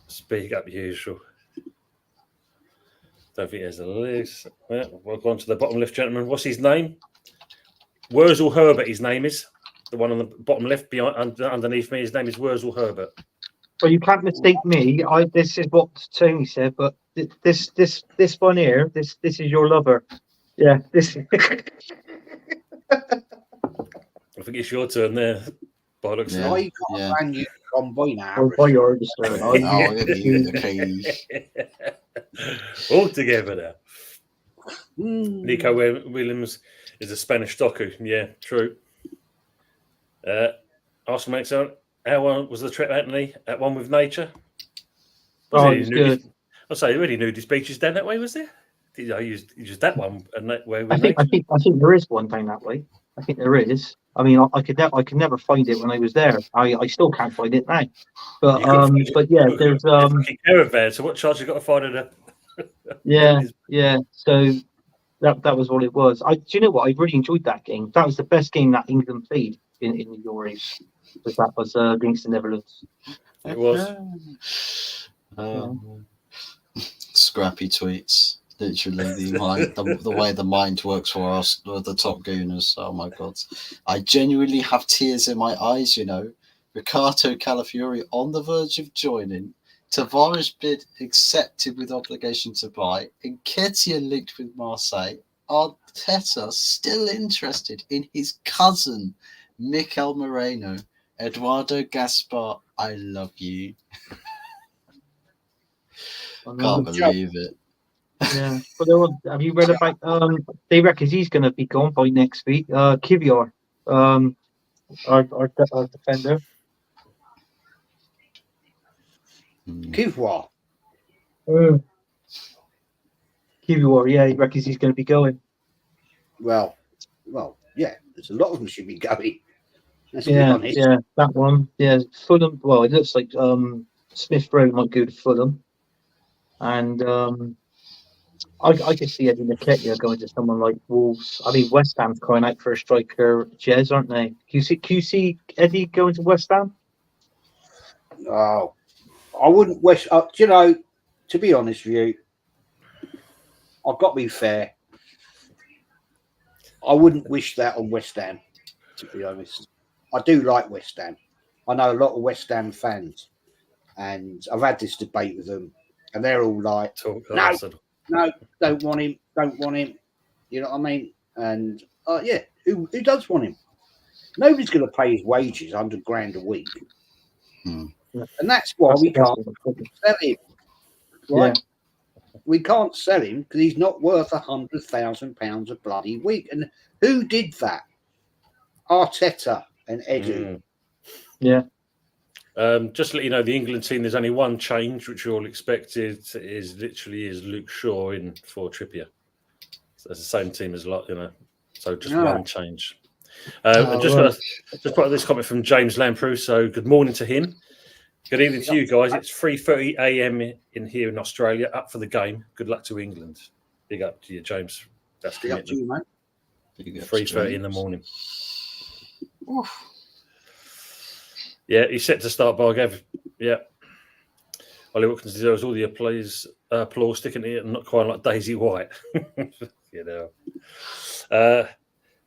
Speak up, usual. Don't think there's a list. Yeah, we'll go on to the bottom left, gentleman. What's his name? Wurzel Herbert, his name is. The one on the bottom left behind, underneath me, his name is Wurzel Herbert. Well, you can't mistake me. This is what Tony said, but this one here, this is your lover. Yeah, this. I think it's your turn there. Bollocks. Yeah. I got a brand new combine now. Oh, by your story. Oh, okay. All together now. Mm. Nico Williams is a Spanish stocker. Yeah, true. Arsenal makes out. How was the trip, Anthony? At one with nature? Oh, it's good. I'll say, you already knew his beaches down that way, was there? I used that one and that way. I think there is one down that way. I think there is. I mean, I could never find it when I was there. I still can't find it now. But yeah, there's caravan. So what charge you got to find it? Yeah. So that was what it was. Do you know what? I really enjoyed that game. That was the best game that England played in the Euros. But that was against the Netherlands. It was. Scrappy tweets. Literally, the way the mind works for us, the Top Gooners. Oh my God. I genuinely have tears in my eyes, you know. Ricardo Calafiori on the verge of joining. Tavares bid accepted with obligation to buy. Nketiah linked with Marseille. Arteta still interested in his cousin, Mikel Moreno. Eduardo Gaspar, I love you. Can't believe it. Yeah, but have you read about? They reckon he's going to be gone by next week. Kivior, our defender. Kivior. Kivior, yeah, he reckons he's going to be going. Well, yeah. There's a lot of them should be going. Let's be honest. Yeah, that one. Yeah, Fulham. Well, it looks like Smith Rowe might go to Fulham, and I can see Eddie Nketiah going to someone like Wolves. I mean, West Ham's crying out for a striker, Jez, aren't they? Can you see Eddie going to West Ham? Oh, I wouldn't wish. You know, to be honest with you, I've got to be fair. I wouldn't wish that on West Ham, to be honest. I do like West Ham. I know a lot of West Ham fans, and I've had this debate with them, and they're all like, no, don't want him. You know what I mean? And yeah, who does want him? Nobody's going to pay his wages $100,000 a week, and that's why we can't sell him. Right? Yeah. We can't sell him because he's not worth £100,000 a bloody week. And who did that? Arteta and Edu. Yeah. Just to let you know, the England team, there's only one change, which you all expected, is Luke Shaw in for Trippier. So it's the same team as lot, you know. So just one change. And just put this comment from James Lamprey. So good morning to him. Good evening to you guys. It's 3:30 a.m. in here in Australia. Up for the game. Good luck to England. Big up to you, James. That's big up to you, mate. 3:30 in the morning. Oof. Yeah, he's set to start by Gav. Yeah. Ollie Watkins deserves all the applause sticking to it, and not quite like Daisy White. You know.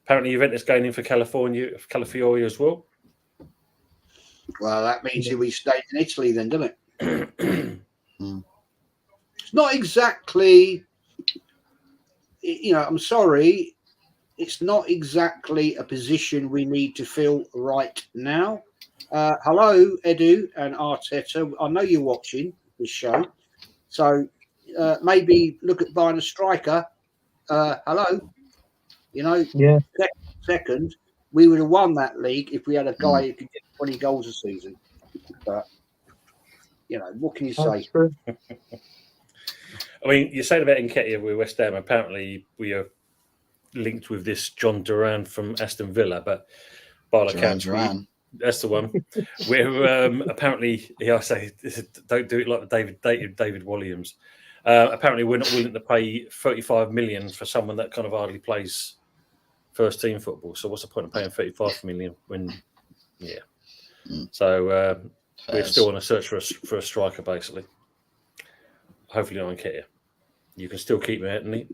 Apparently, Juventus going in for Calafiori as well. Well, that means we stayed in Italy then, doesn't it? It's not exactly, you know, I'm sorry, it's not exactly a position we need to fill right now. Hello, Edu and Arteta. I know you're watching this show, so maybe look at buying a striker. Hello, you know, second, we would have won that league if we had a guy who could get 20 goals a season. But, you know, what can you say? I mean, you're saying about Nketiah with West Ham. Apparently, we are linked with this John Duran from Aston Villa, but by the accounts, That's the one. Where apparently, I say, don't do it like the David Williams. Apparently, we're not willing to pay 35 million for someone that kind of hardly plays first team football. So what's the point of paying 35 million when, yeah. So we're still on a search for a striker, basically. Hopefully, I don't care. You can still keep me, Anthony.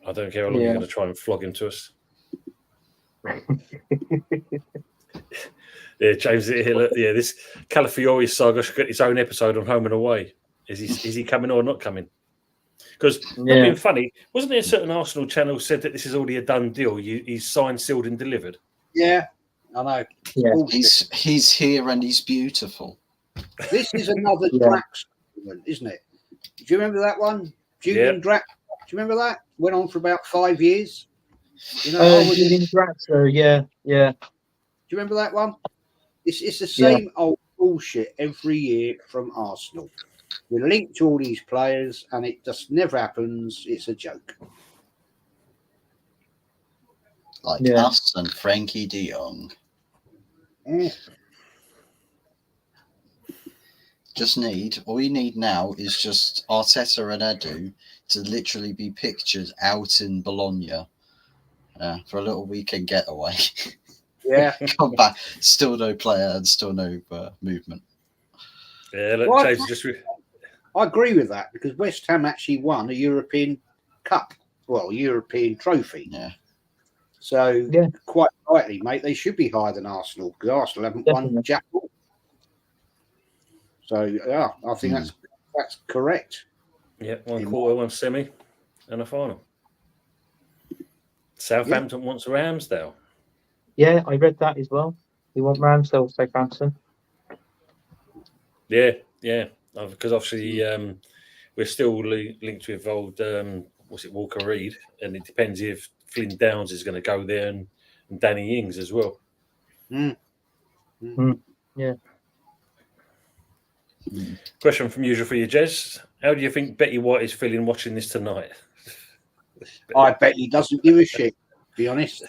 I don't care how long you're going to try and flog him to us. Yeah, James. Yeah, this Calafiori saga should get its own episode on Home and Away. Is he coming or not coming? Because not being funny, wasn't there a certain Arsenal channel said that this is already a done deal? He's signed, sealed, and delivered. Yeah, I know. Yeah. He's here and he's beautiful. This is another Drax moment, isn't it? Do you remember that one? Julian Drax. Do you remember that? Went on for about 5 years. You know, Julian Draxler, yeah. Do you remember that one? It's the same old bullshit every year from Arsenal. We're linked to all these players, and it just never happens. It's a joke. Like us and Frankie de Jong. Yeah. All you need now is just Arteta and Edu to literally be pictured out in Bologna for a little weekend getaway. Yeah. Come back, still no player and still no movement. Yeah, look, James I agree with that because West Ham actually won a European Cup, European trophy. Yeah. So quite rightly, mate, they should be higher than Arsenal because Arsenal haven't won Jack all. So yeah, I think that's correct. Yeah, one quarter, one semi, and a final. Southampton wants Ramsdale. Yeah, I read that as well. You want Ramsdale, Southampton? Yeah, because obviously we're still linked with old Walker Reed, and it depends if Flynn Downs is going to go there and Danny Ings as well. Yeah. Question from usual for you, Jez. How do you think Betty White is feeling watching this tonight? I bet he doesn't give a shit, to be honest.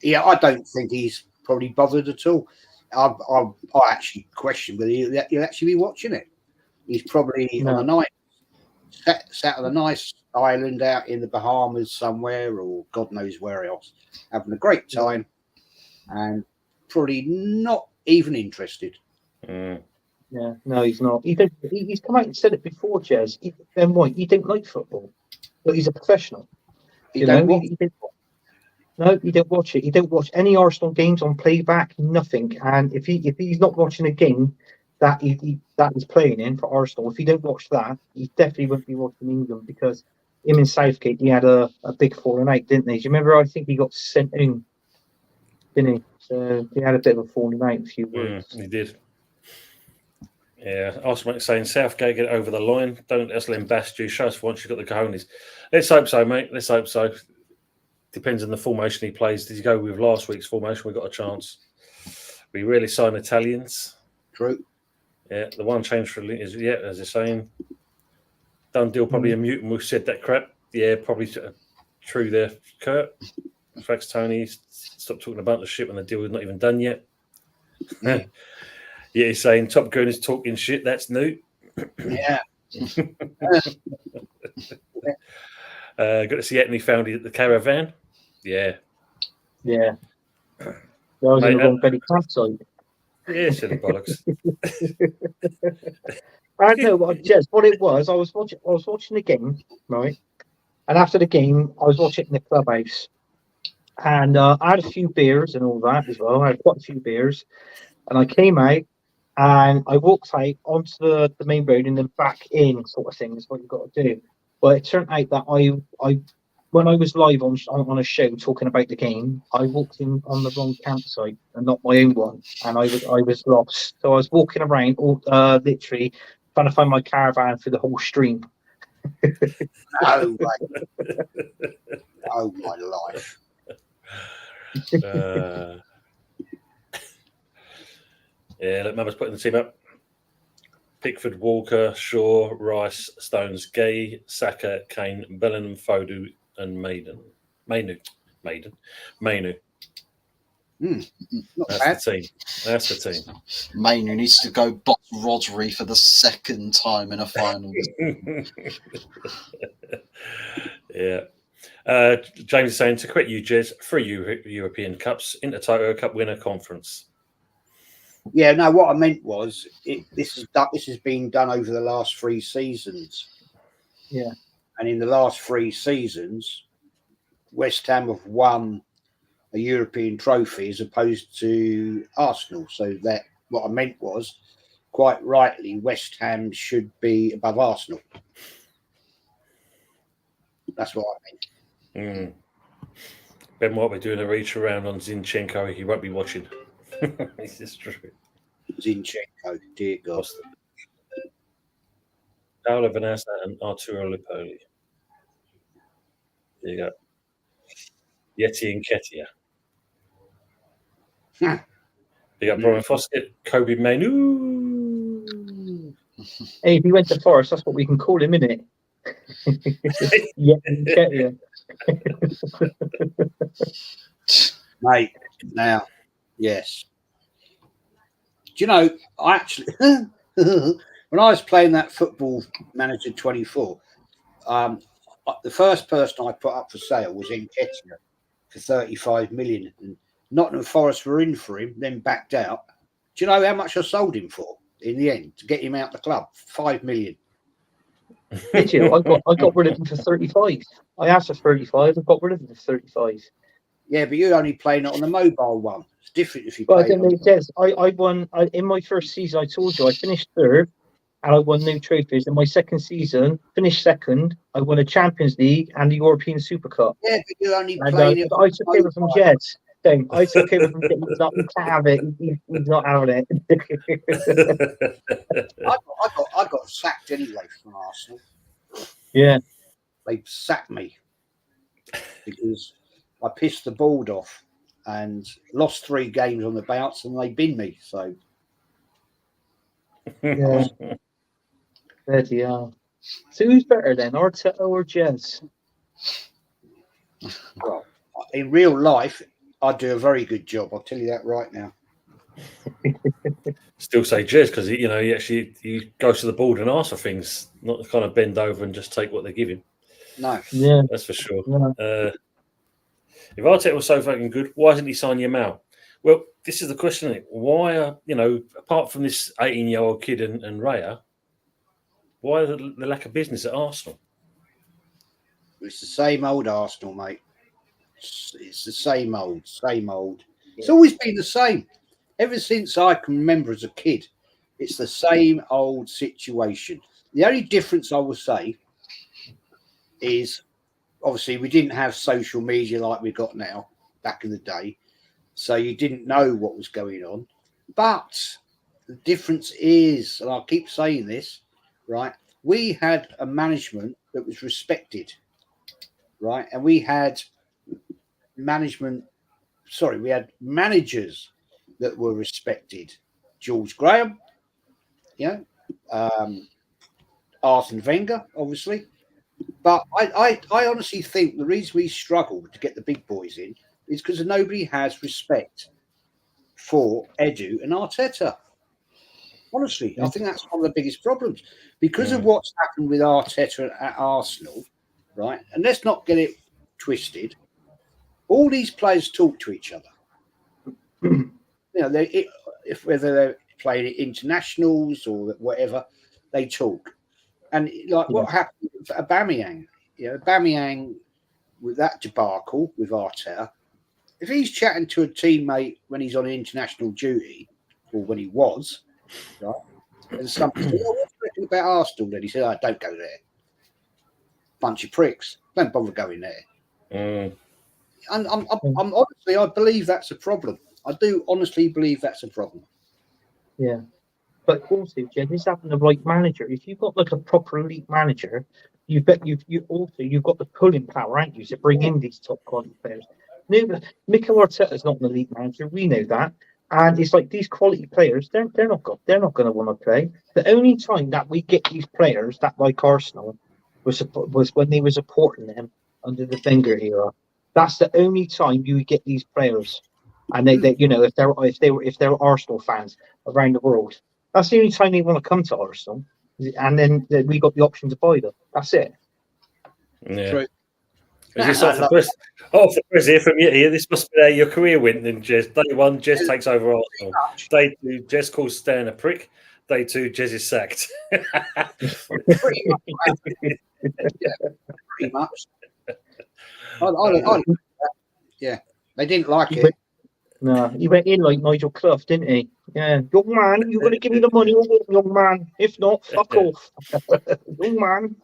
Yeah, I don't think he's probably bothered at all. I actually question whether he'll actually be watching it. He's probably on a night sat on a nice island out in the Bahamas somewhere, or God knows where else, having a great time, and probably not even interested. Yeah, no, he's not. He's come out and said it before, Jez. Ben White, he didn't like football, but he's a professional. He didn't watch it. He didn't watch any Arsenal games on playback, nothing. And if he's not watching a game that he's playing in for Arsenal, if he don't watch that, he definitely won't be watching England because him and Southgate, he had a big falling out, didn't they? Do you remember? I think he got sent in, didn't he? So he had a bit of a falling out, a few words. He did. Yeah, Arsenal saying Southgate get over the line. Don't let us lambast you. Show us once you've got the cojones. Let's hope so, mate. Let's hope so. Depends on the formation he plays. Did he go with last week's formation? We got a chance. We rarely sign Italians. True. Yeah, the one change for is as they're saying, done deal. Probably a mutant. We've said that crap. Yeah, probably true there, Kurt. Thanks, Tony. Stop talking about the shit when the deal is not even done yet. Yeah, he's saying Top Gun is talking shit. That's new. Yeah. Got to see Anthony found it at the caravan. Yeah. Yeah. That was in the wrong bloody campsite. Yeah, silly bollocks. I don't know, Jez, what it was. I was watching the game, right? And after the game, I was watching it in the clubhouse. And I had a few beers and all that as well. I had quite a few beers. And I came out and I walked out onto the main road and then back in, sort of thing, is what you've got to do. But it turned out that I when I was live on a show talking about the game, I walked in on the wrong campsite and not my own one, and I was lost. So I was walking around, literally trying to find my caravan through the whole stream. Oh my life! Yeah, look, Mama's putting the team up. Pickford, Walker, Shaw, Rice, Stones, Gay, Saka, Kane, Bellingham, Fodu, and Mainu. Not bad. That's the team. That's the team. Manu needs to go box Rodri for the second time in a final. Yeah. James is saying, to correct you, Jez, 3 European Cups, Intertoto Cup winner conference. Yeah, no, what I meant was this has been done over the last 3 seasons. Yeah. And in the last 3 seasons, West Ham have won a European trophy as opposed to Arsenal. So that what I meant was, quite rightly, West Ham should be above Arsenal. That's what I meant. Ben White, we're doing a reach around on Zinchenko. He won't be watching. This is true. Zinchenko, dear God. Paolo Vanessa and Arturo Lipoli. There you go. Yeti and Ketia. Big up Brian Foskett, Kobe Manu. Hey, if he went to Forest, that's what we can call him, innit? Yeah. Mate, now, yes. Do you know, I actually, when I was playing that Football Manager 24, the first person I put up for sale was Nketiah for 35 million. And Nottingham Forest were in for him, then backed out. Do you know how much I sold him for in the end to get him out the club? 5 million. Did you? I got rid of him for 35. I asked for 35. I got rid of him for 35. Yeah, but you're only playing it on the mobile one. It's different if you But play I don't know. it It says I won in my first season. I told you I finished third, and I won no trophies. In my second season, finished second. I won a Champions League and the European Super Cup. Yeah, but you're only And playing it. I took over from Jeds. I took over from Jeds. He can't have it. He's not having it. I got sacked anyway from Arsenal. Yeah. They sacked me because I pissed the board off and lost 3 games on the bounce, and they binned me. So Yeah. Bloody hell. So who's better then, Arteta or Jez? well, in real life, I do a very good job. I'll tell you that right now. Still say Jez because he goes to the board and asks for things, not kind of bend over and just take what they give him. No, Yeah, that's for sure. Yeah. If Arteta was so fucking good, why hasn't he signed Yamal? Well, this is the question, isn't it? Why apart from this 18-year-old kid and Raya, why the lack of business at Arsenal? it's the same old Arsenal, mate. It's the same old. It's always been the same. Ever since I can remember as a kid, it's the same old situation. The only difference I would say is, obviously, we didn't have social media like we've got now back in the day. So you didn't know what was going on. But the difference is, and I'll keep saying this, right? We had a management that was respected, right? And we had we had managers that were respected. George Graham, Arsene Wenger, obviously. But I honestly think the reason we struggled to get the big boys in is because nobody has respect for Edu and Arteta. Honestly, I think that's one of the biggest problems because of what's happened with Arteta at Arsenal, right? And let's not get it twisted. All these players talk to each other. Whether they're playing at internationals or whatever, they talk. And what happened with Aubameyang? Aubameyang with that debacle with Arteta, if he's chatting to a teammate when he's on international duty, or when he was, right? And somebody said, "Oh, what's you about Arsenal?" Then he said, "Oh, don't go there. Bunch of pricks. Don't bother going there." And I'm honestly, I believe that's a problem. I do honestly believe that's a problem. Yeah. But also, Jen, is having the right manager. If you've got like a proper elite manager, you've got the pulling power, aren't you, to bring in these top quality players. No, Mikel Arteta is not an elite manager. We know that, and it's like these quality players. They're not going to want to play. The only time that we get these players that like Arsenal was when they were supporting them under the Wenger era. That's the only time you would get these players. and they you know, if they're Arsenal fans around the world, that's the only time they want to come to Arsenal, and then we got the option to buy them. That's it. Yeah. True. Is this off the press here from you? Here, this must be your career win. Then Jez, day one, Jez takes over Arsenal. Day two, Jez calls Stan a prick. Day two, Jez is sacked. Pretty much. Yeah, pretty much. Yeah, they didn't like it. No, he went in like Nigel Clough, didn't he? Yeah, young man, you're going to give me the money, young man. If not, fuck off, young man.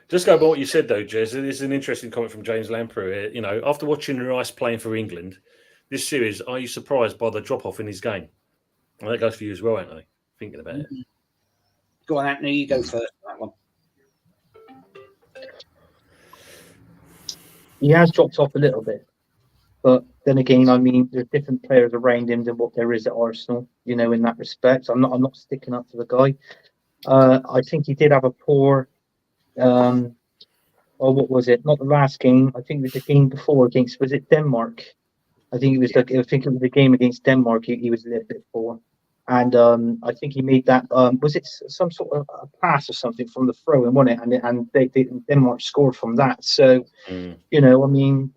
Just go by what you said, though, Jez. This is an interesting comment from James Lampreau here. You know, after watching Rice playing for England, this series, are you surprised by the drop-off in his game? Well, that goes for you as well, Anthony, thinking about it. Go on, Anthony, you go first on that one. He has dropped off a little bit. But then again, I mean, there's different players around him than what there is at Arsenal, you know, in that respect. I'm not sticking up for the guy. I think he did have a poor... what was it? Not the last game. I think it was the game before was it Denmark? I think it was the game against Denmark. He was a little bit poor, and I think he made that. Was it some sort of a pass or something from the throw-in, wasn't it? And Denmark scored from that. So, you know, I mean,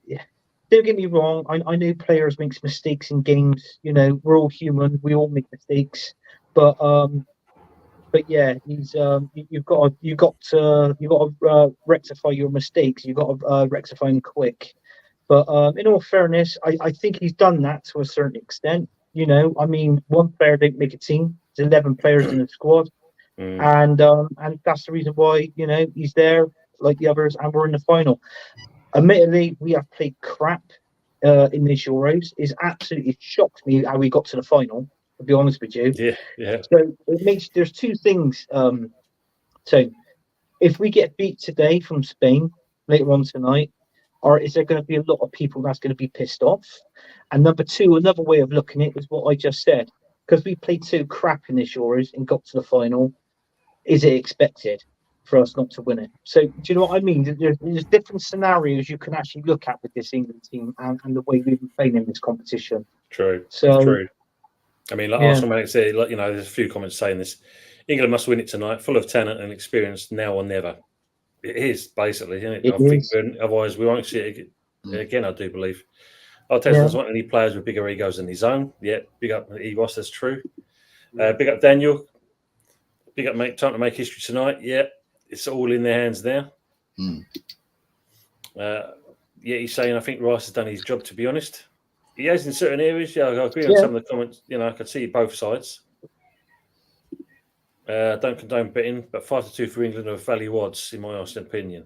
don't get me wrong. I know players make mistakes in games. You know, we're all human. We all make mistakes, but yeah, he's you've got to rectify your mistakes. You've got to rectify them quick. But in all fairness, I think he's done that to a certain extent. You know, I mean, one player didn't make a team. There's 11 players in the squad, and that's the reason why, you know, he's there like the others, and we're in the final. Admittedly, we have played crap in these Euros. It's absolutely shocked me how we got to the final, to be honest with you. Yeah. So there's two things. So if we get beat today from Spain later on tonight, or is there going to be a lot of people that's going to be pissed off? And number two, another way of looking at it is what I just said. Because we played so crap in this Euros and got to the final, is it expected for us not to win it? So do you know what I mean? There's different scenarios you can actually look at with this England team and the way we've been playing in this competition. True. I mean, like Arsenal Manic said, like, you know, there's a few comments saying this. England must win it tonight, full of talent and experience, now or never. It is, basically, isn't it? I think otherwise we won't see it again, I do believe. Arteta doesn't want any players with bigger egos than his own. Yeah, big up Egos, that's true. Big up Daniel. Big up, mate. Time to make history tonight. Yeah, it's all in their hands now. He's saying, I think Rice has done his job, to be honest. He has in certain areas. Yeah, I agree on some of the comments. You know, I could see both sides. Don't condone betting, but 5-2 for England are value odds, in my honest opinion.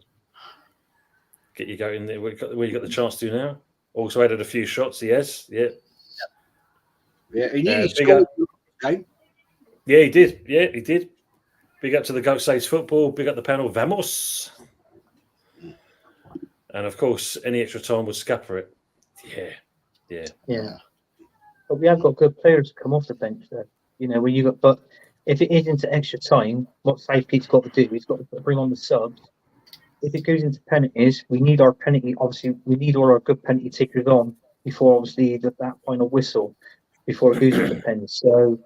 Get you going there. Where you got the chance to now. Also added a few shots. He has. Yeah, he nearly scored. Yeah, he did. Yeah, he did. Big up to the Goat Saves Football. Big up the panel. Vamos. And of course, any extra time would scupper it. Yeah. But we have got good players to come off the bench there. You know, when you got, but if it is into extra time, what Southgate's got to do, he's got to bring on the subs. If it goes into penalties, we need our penalty. Obviously, we need all our good penalty takers on before, obviously, that final whistle before it goes into penalties. So,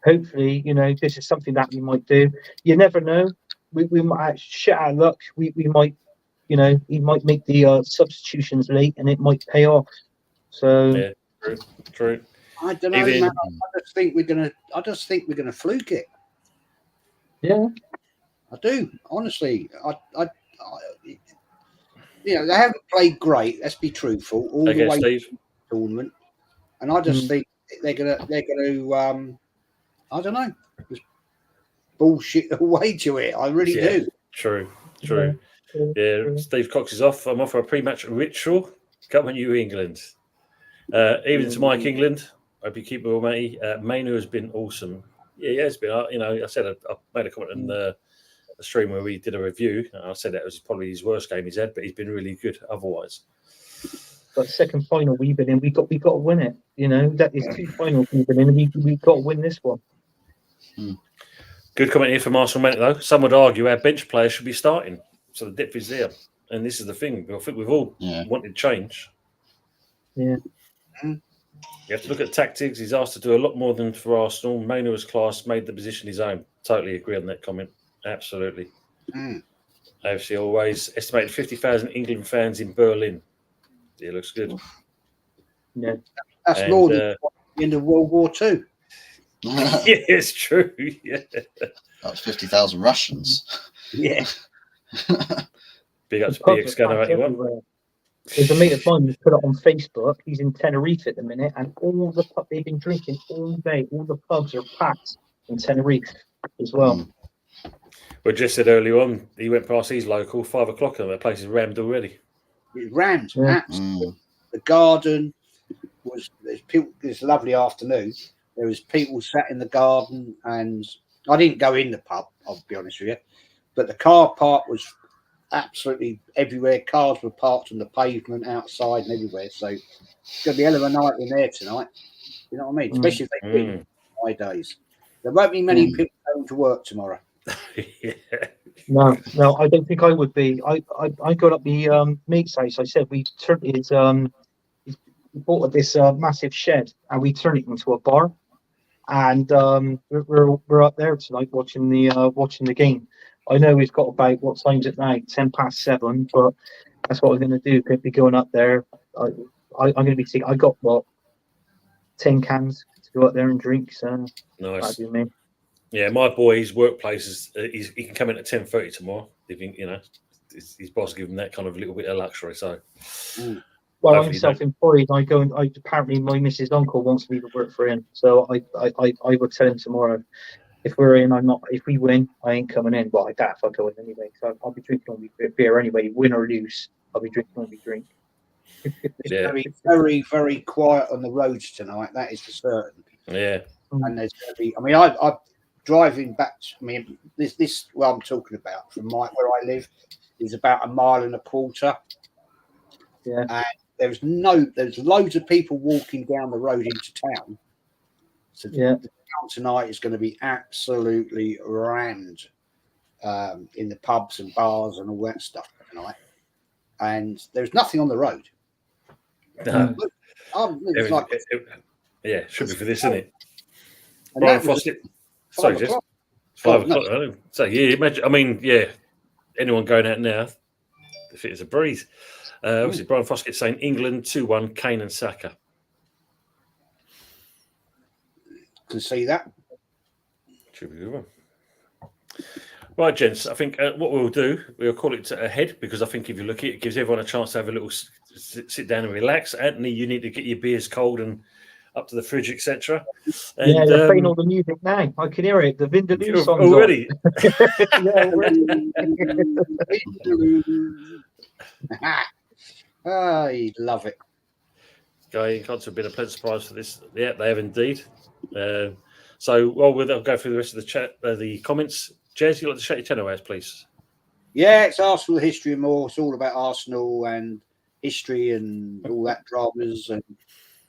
hopefully, you know, this is something that we might do. You never know. We might shit out of luck. We might, you know, he might make the substitutions late, and it might pay off. So yeah, true. I don't know, man. I just think we're gonna fluke it. Yeah, I do. Honestly, I you know, they haven't played great. Let's be truthful all the way through the tournament, and I just think they're gonna. I don't know. Just bullshit away to it. I really do. True. Yeah, Steve Cox is off. I'm off for a pre-match ritual. Come on, you England. Even to Mike England. Hope you keep it well, matey. Mainu has been awesome. Yeah, he has been. You know, I said I made a comment on the stream where we did a review. I said that was probably his worst game he's had, but he's been really good otherwise. But second final we've been in, we got to win it. You know, that is 2 finals we've been in. We've got to win this one. Good comment here from Arsenal Manic, though. Some would argue our bench players should be starting, so the depth is there. And this is the thing. I think we've all wanted change. Yeah. You have to look at tactics. He's asked to do a lot more than for Arsenal. Maynard was class, made the position his own. Totally agree on that comment. Absolutely. AFC always estimated 50,000 England fans in Berlin. Yeah, looks good. Yeah. That's more than the end of World War II. Yeah, it's true. Yeah. That was 50,000 Russians. Yeah. Big up to Pubs BX are Gunner packed 81. everywhere. There's a mate of mine who's put it on Facebook. He's in Tenerife at the minute, and all the they've been drinking all day. All the pubs are packed in Tenerife as well. Well, Jess said earlier on, he went past his local, 5 o'clock, and the place is rammed already. It rammed. Yeah. Absolutely. The garden was, there's people, this lovely afternoon. There was people sat in the garden, and I didn't go in the pub, I'll be honest with you, but the car park was absolutely everywhere. Cars were parked on the pavement outside and everywhere. So it's going to be a hell of a night in there tonight. You know what I mean? Especially if they win 5 days. There won't be many people going to work tomorrow. Yeah. No, I don't think I would be. I got up the mate's house. I said we turned his he bought this massive shed and we turned it into a bar. And we're up there tonight watching the game. I know we've got about, what time's it now? 7:10, but that's what we're going to do. Could be going up there. I'm going to be taking. I got 10 cans to go up there and drink. So Nice. that'd be me. Yeah, my boy's workplace is he can come in at 10:30 tomorrow. If his boss give him that kind of little bit of luxury. So, well, I'm self-employed. I go and apparently my Mrs. Uncle wants me to work for him. So I would tell him tomorrow. If we're in, I'm not. If we win, I ain't coming in. But I doubt if I go in anyway. So I'll be drinking only beer anyway. Win or lose, I'll be drinking only drink. It's very, very, very quiet on the roads tonight. That is for certain. Yeah. And there's going to be. I mean, I'm driving back. I mean, this what I'm talking about from where I live is about 1.25 miles. Yeah. And there's loads of people walking down the road into town. So yeah. The town tonight is going to be absolutely rammed in the pubs and bars and all that stuff tonight. And there's nothing on the road. No. Yeah, should be for this, isn't it? And Brian Foskett. Sorry, Jess. 5 o'clock. No. So yeah, imagine. I mean, yeah, anyone going out now, if it is a breeze. Obviously, Brian Foskett saying England 2-1, Kane and Saka. Can see that. Should be a good one. Right, gents, I think what we'll do, we'll call it ahead because I think if you look at it, it gives everyone a chance to have a little sit down and relax. Anthony, you need to get your beers cold and up to the fridge, etc. Yeah, they're playing all the music now. I can hear it. The Vindaloo song already. Oh, you love it. Guy, it's been a pleasant surprise for this. Yeah, they have indeed. So, we'll go through the rest of the chat, the comments. Jez, you'd like to shut your channel out, please? Yeah, it's Arsenal history and more. It's all about Arsenal and history and all that dramas. And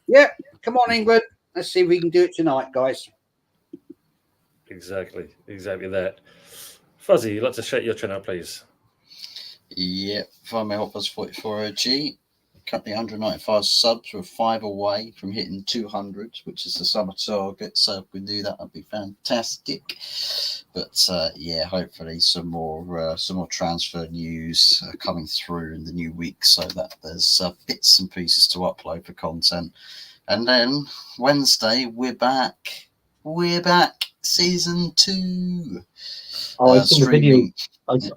yeah, come on, England. Let's see if we can do it tonight, guys. Exactly that. Fuzzy, you'd like to shut your channel out, please? Yep, find me Hot Buzz 44 OG. Currently 195 subs. We're 5 away from hitting 200, which is the summer target. So if we do that, that'd be fantastic. But yeah, hopefully some more transfer news coming through in the new week, so that there's bits and pieces to upload for content. And then Wednesday, we're back. Season 2. Oh, I've seen the video.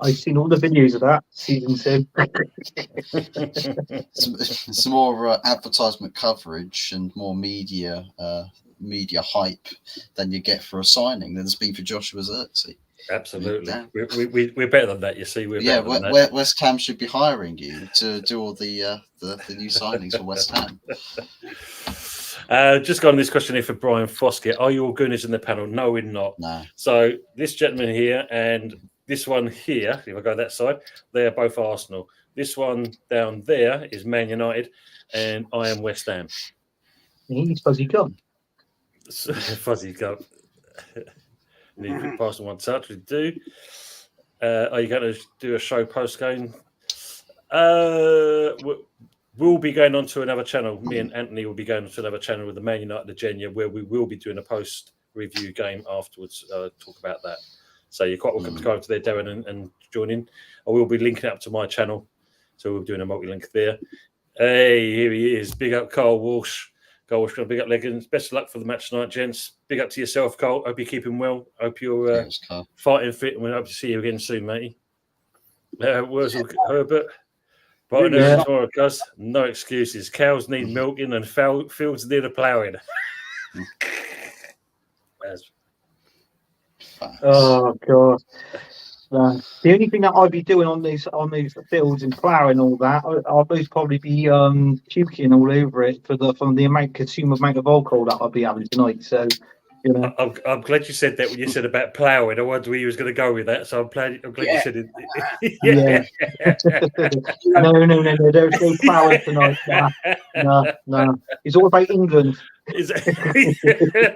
I've seen all the videos of that season 2. some more advertisement coverage and more media hype than you get for a signing than there's been for Joshua Zirkzee. Absolutely, we're better than that. You see, West Ham should be hiring you to do all the new signings for West Ham. Just got on this question here for Brian Foskett. Are you all Gooners in the panel? No, we're not. No. So this gentleman here and this one here, if I go that side, they are both Arsenal. This one down there is Man United, and I am West Ham. He's Fuzzy Gum. Fuzzy Gum. Need a quick pass on one touch. We do. Are you going to do a show post game? we'll be going on to another channel. Me and Anthony will be going on to another channel with the Man United Agenda, where we will be doing a post-review game afterwards. Talk about that. So you're quite welcome to go over to there, Darren, and join in. I will be linking up to my channel, so we'll be doing a multi-link there. Hey, here he is. Big up, Carl Walsh. Carl Walsh, big up, Legends. Best of luck for the match tonight, gents. Big up to yourself, Carl. Hope you're keeping well. Hope you're fighting fit, and we hope to see you again soon, matey. Wurzel Herbert. But tomorrow, cuz. No excuses. Cows need milking and fields need a ploughing. Oh God! The only thing that I'd be doing on these fields and ploughing all that, I'd most probably be puking all over it from the consumed amount of alcohol that I'll be having tonight. So, you know, I'm glad you said that when you said about ploughing. I wondered where you was going to go with that. So I'm glad you said it. Yeah. No. There's no ploughing tonight. No. It's all about England. The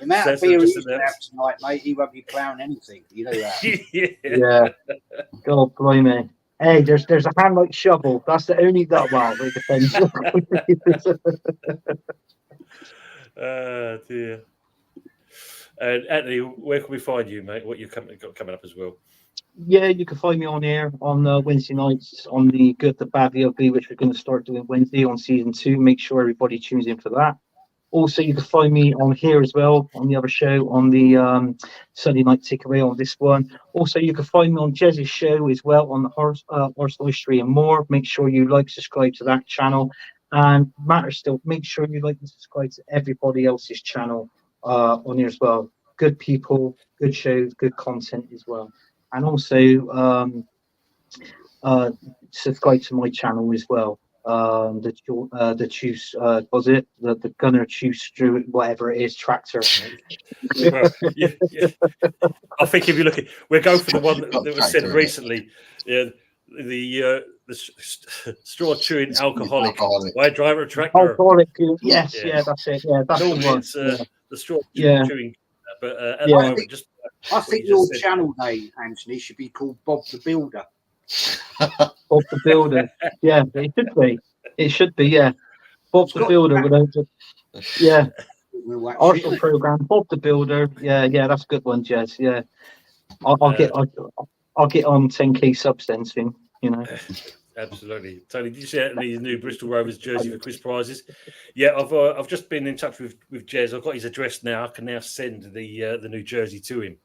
amount of beer he's going to have tonight, mate, he won't be ploughing anything. You know that. Yeah. God blimey. Hey, there's a hand-like shovel. That's the only that. Well, it depends. Oh dear. And Anthony, where can we find you, mate? What you got coming up as well? Yeah, you can find me on air on Wednesday nights on the Good, the Bad, the Ugly, which we're going to start doing Wednesday on season 2. Make sure everybody tunes in for that. Also, you can find me on here as well, on the other show, on the Sunday Night Takeaway on this one. Also, you can find me on Jez's show as well, on the Arsenal History and More. Make sure you subscribe to that channel. And matters still, make sure you like and subscribe to everybody else's channel on here as well. Good people, good shows, good content as well. And also subscribe to my channel as well. The choose was it the Gunner choose Drew whatever it is tractor. Well, yeah. I think if you look at, we'll go for the one that was said recently. Yeah, the straw chewing alcoholic. Why drive a tractor? Alcoholic. Yes, yeah, that's it. Yeah, that's normally the one. It's the straw chewing. But at the moment, I think your channel name, Anthony, should be called Bob the Builder. Bob the Builder. Yeah, it should be. It should be. Yeah, Bob the Builder. Yeah. Arsenal program. Bob the Builder. Yeah, that's a good one, Jez. Yeah, I'll get on 10k subs then soon. You know. Absolutely, Tony. Did you see Anthony's new Bristol Rovers jersey for quiz prizes? Yeah, I've just been in touch with Jez. I've got his address now. I can now send the new jersey to him.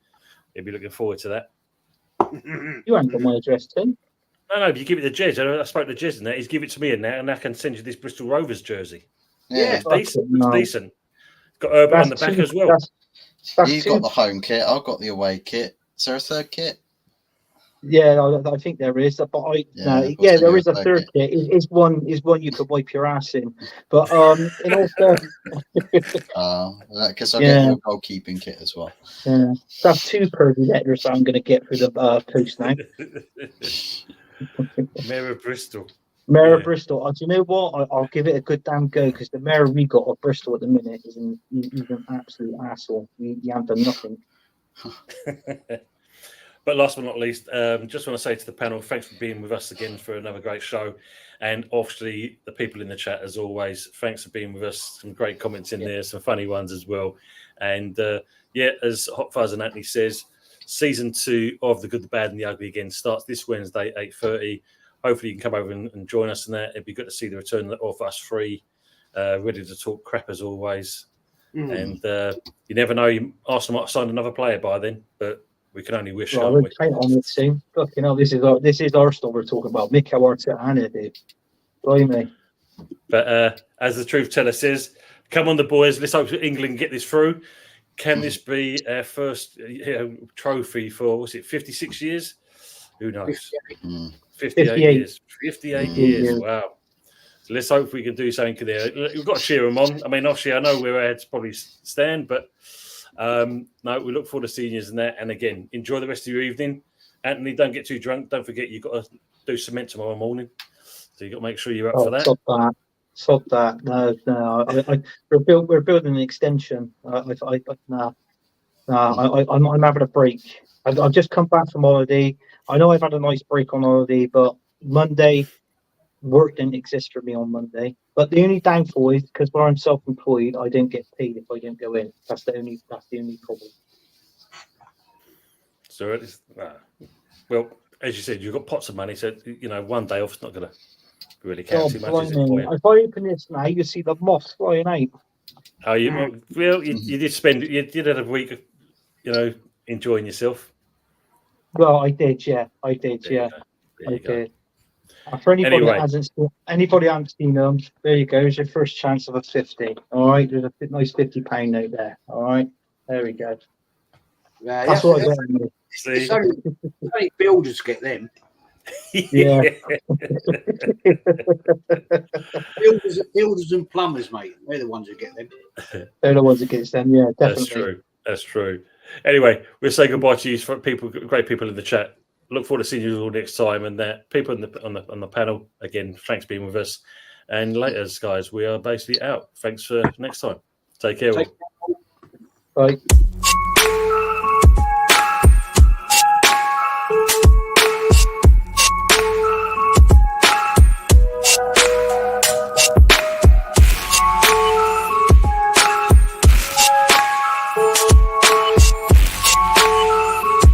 He'll be looking forward to that. You haven't got my address, Tim. No, but you give it to Jez. I spoke to Jez and that. He's give it to me and that, and I can send you this Bristol Rovers jersey. Yeah, it's decent. It's decent. It's got Herbert on the back as well. You've got the home kit. I've got the away kit. Is there a third kit? Yeah, I think there is. But there is a third kit. Is one you could wipe your ass in. But in all fairness, because I get your goalkeeping kit as well. Yeah, that's 2 Purdy letters I'm going to get through the post now. Mayor of Bristol. Mayor of Bristol. Do you know what? I'll give it a good damn go because the mayor we got of Bristol at the minute is an absolute asshole. He hasn't done nothing. But last but not least, just want to say to the panel, thanks for being with us again for another great show. And obviously, the people in the chat, as always, thanks for being with us. Some great comments in there, some funny ones as well. And as Hot Fuzz and Anthony says, season 2 of The Good, the Bad and the Ugly again starts this Wednesday, 8:30. Hopefully, you can come over and join us in that. It'd be good to see the return of us 3, ready to talk crap as always. And you never know, Arsenal might have signed another player by then, but we can only wish. Well, we'll count on it soon. Fucking hell, this is Arsenal we're talking about. Mikel Arteta, dude. Blimey. But as the truth teller says, come on, the boys. Let's hope England get this through. Can this be our first trophy for 56 years? Who knows? 58 years. 58 years. Wow. So let's hope we can do something there. We've got to cheer them on. I mean, obviously, I know where our heads probably stand, but. No, we look forward to seeing you in that. And again, enjoy the rest of your evening. Anthony, don't get too drunk. Don't forget you've got to do cement tomorrow morning. So you've got to make sure you're up for that. Stop that. No. We're building an extension. I'm having a break. I've just come back from holiday. I know I've had a nice break on holiday, but Monday work didn't exist for me on Monday. But the only downfall is because where I'm self-employed, I don't get paid if I don't go in. That's the only problem. So it is. Well, as you said, you've got pots of money, so one day off's not going to really count too much, is it, for you? If I open this now, you see the moths flying out. Oh, you did spend. You did have a week, enjoying yourself. Well, I did, yeah. I did, yeah. There you go. did. For anybody Anyway. that hasn't seen them, there you go. It's your first chance of a 50. All right, there's a nice £50 note there. All right, there we go. That's what I got. It's only builders get them. Yeah. builders and plumbers, mate. They're the ones who get them. They're the ones that get them. Yeah, definitely. That's true. Anyway, we'll say goodbye to you, for people, great people in the chat. Look forward to seeing you all next time, and that people on the panel again. Thanks for being with us, and later, guys. We are basically out. Thanks for next time. Take care. Bye.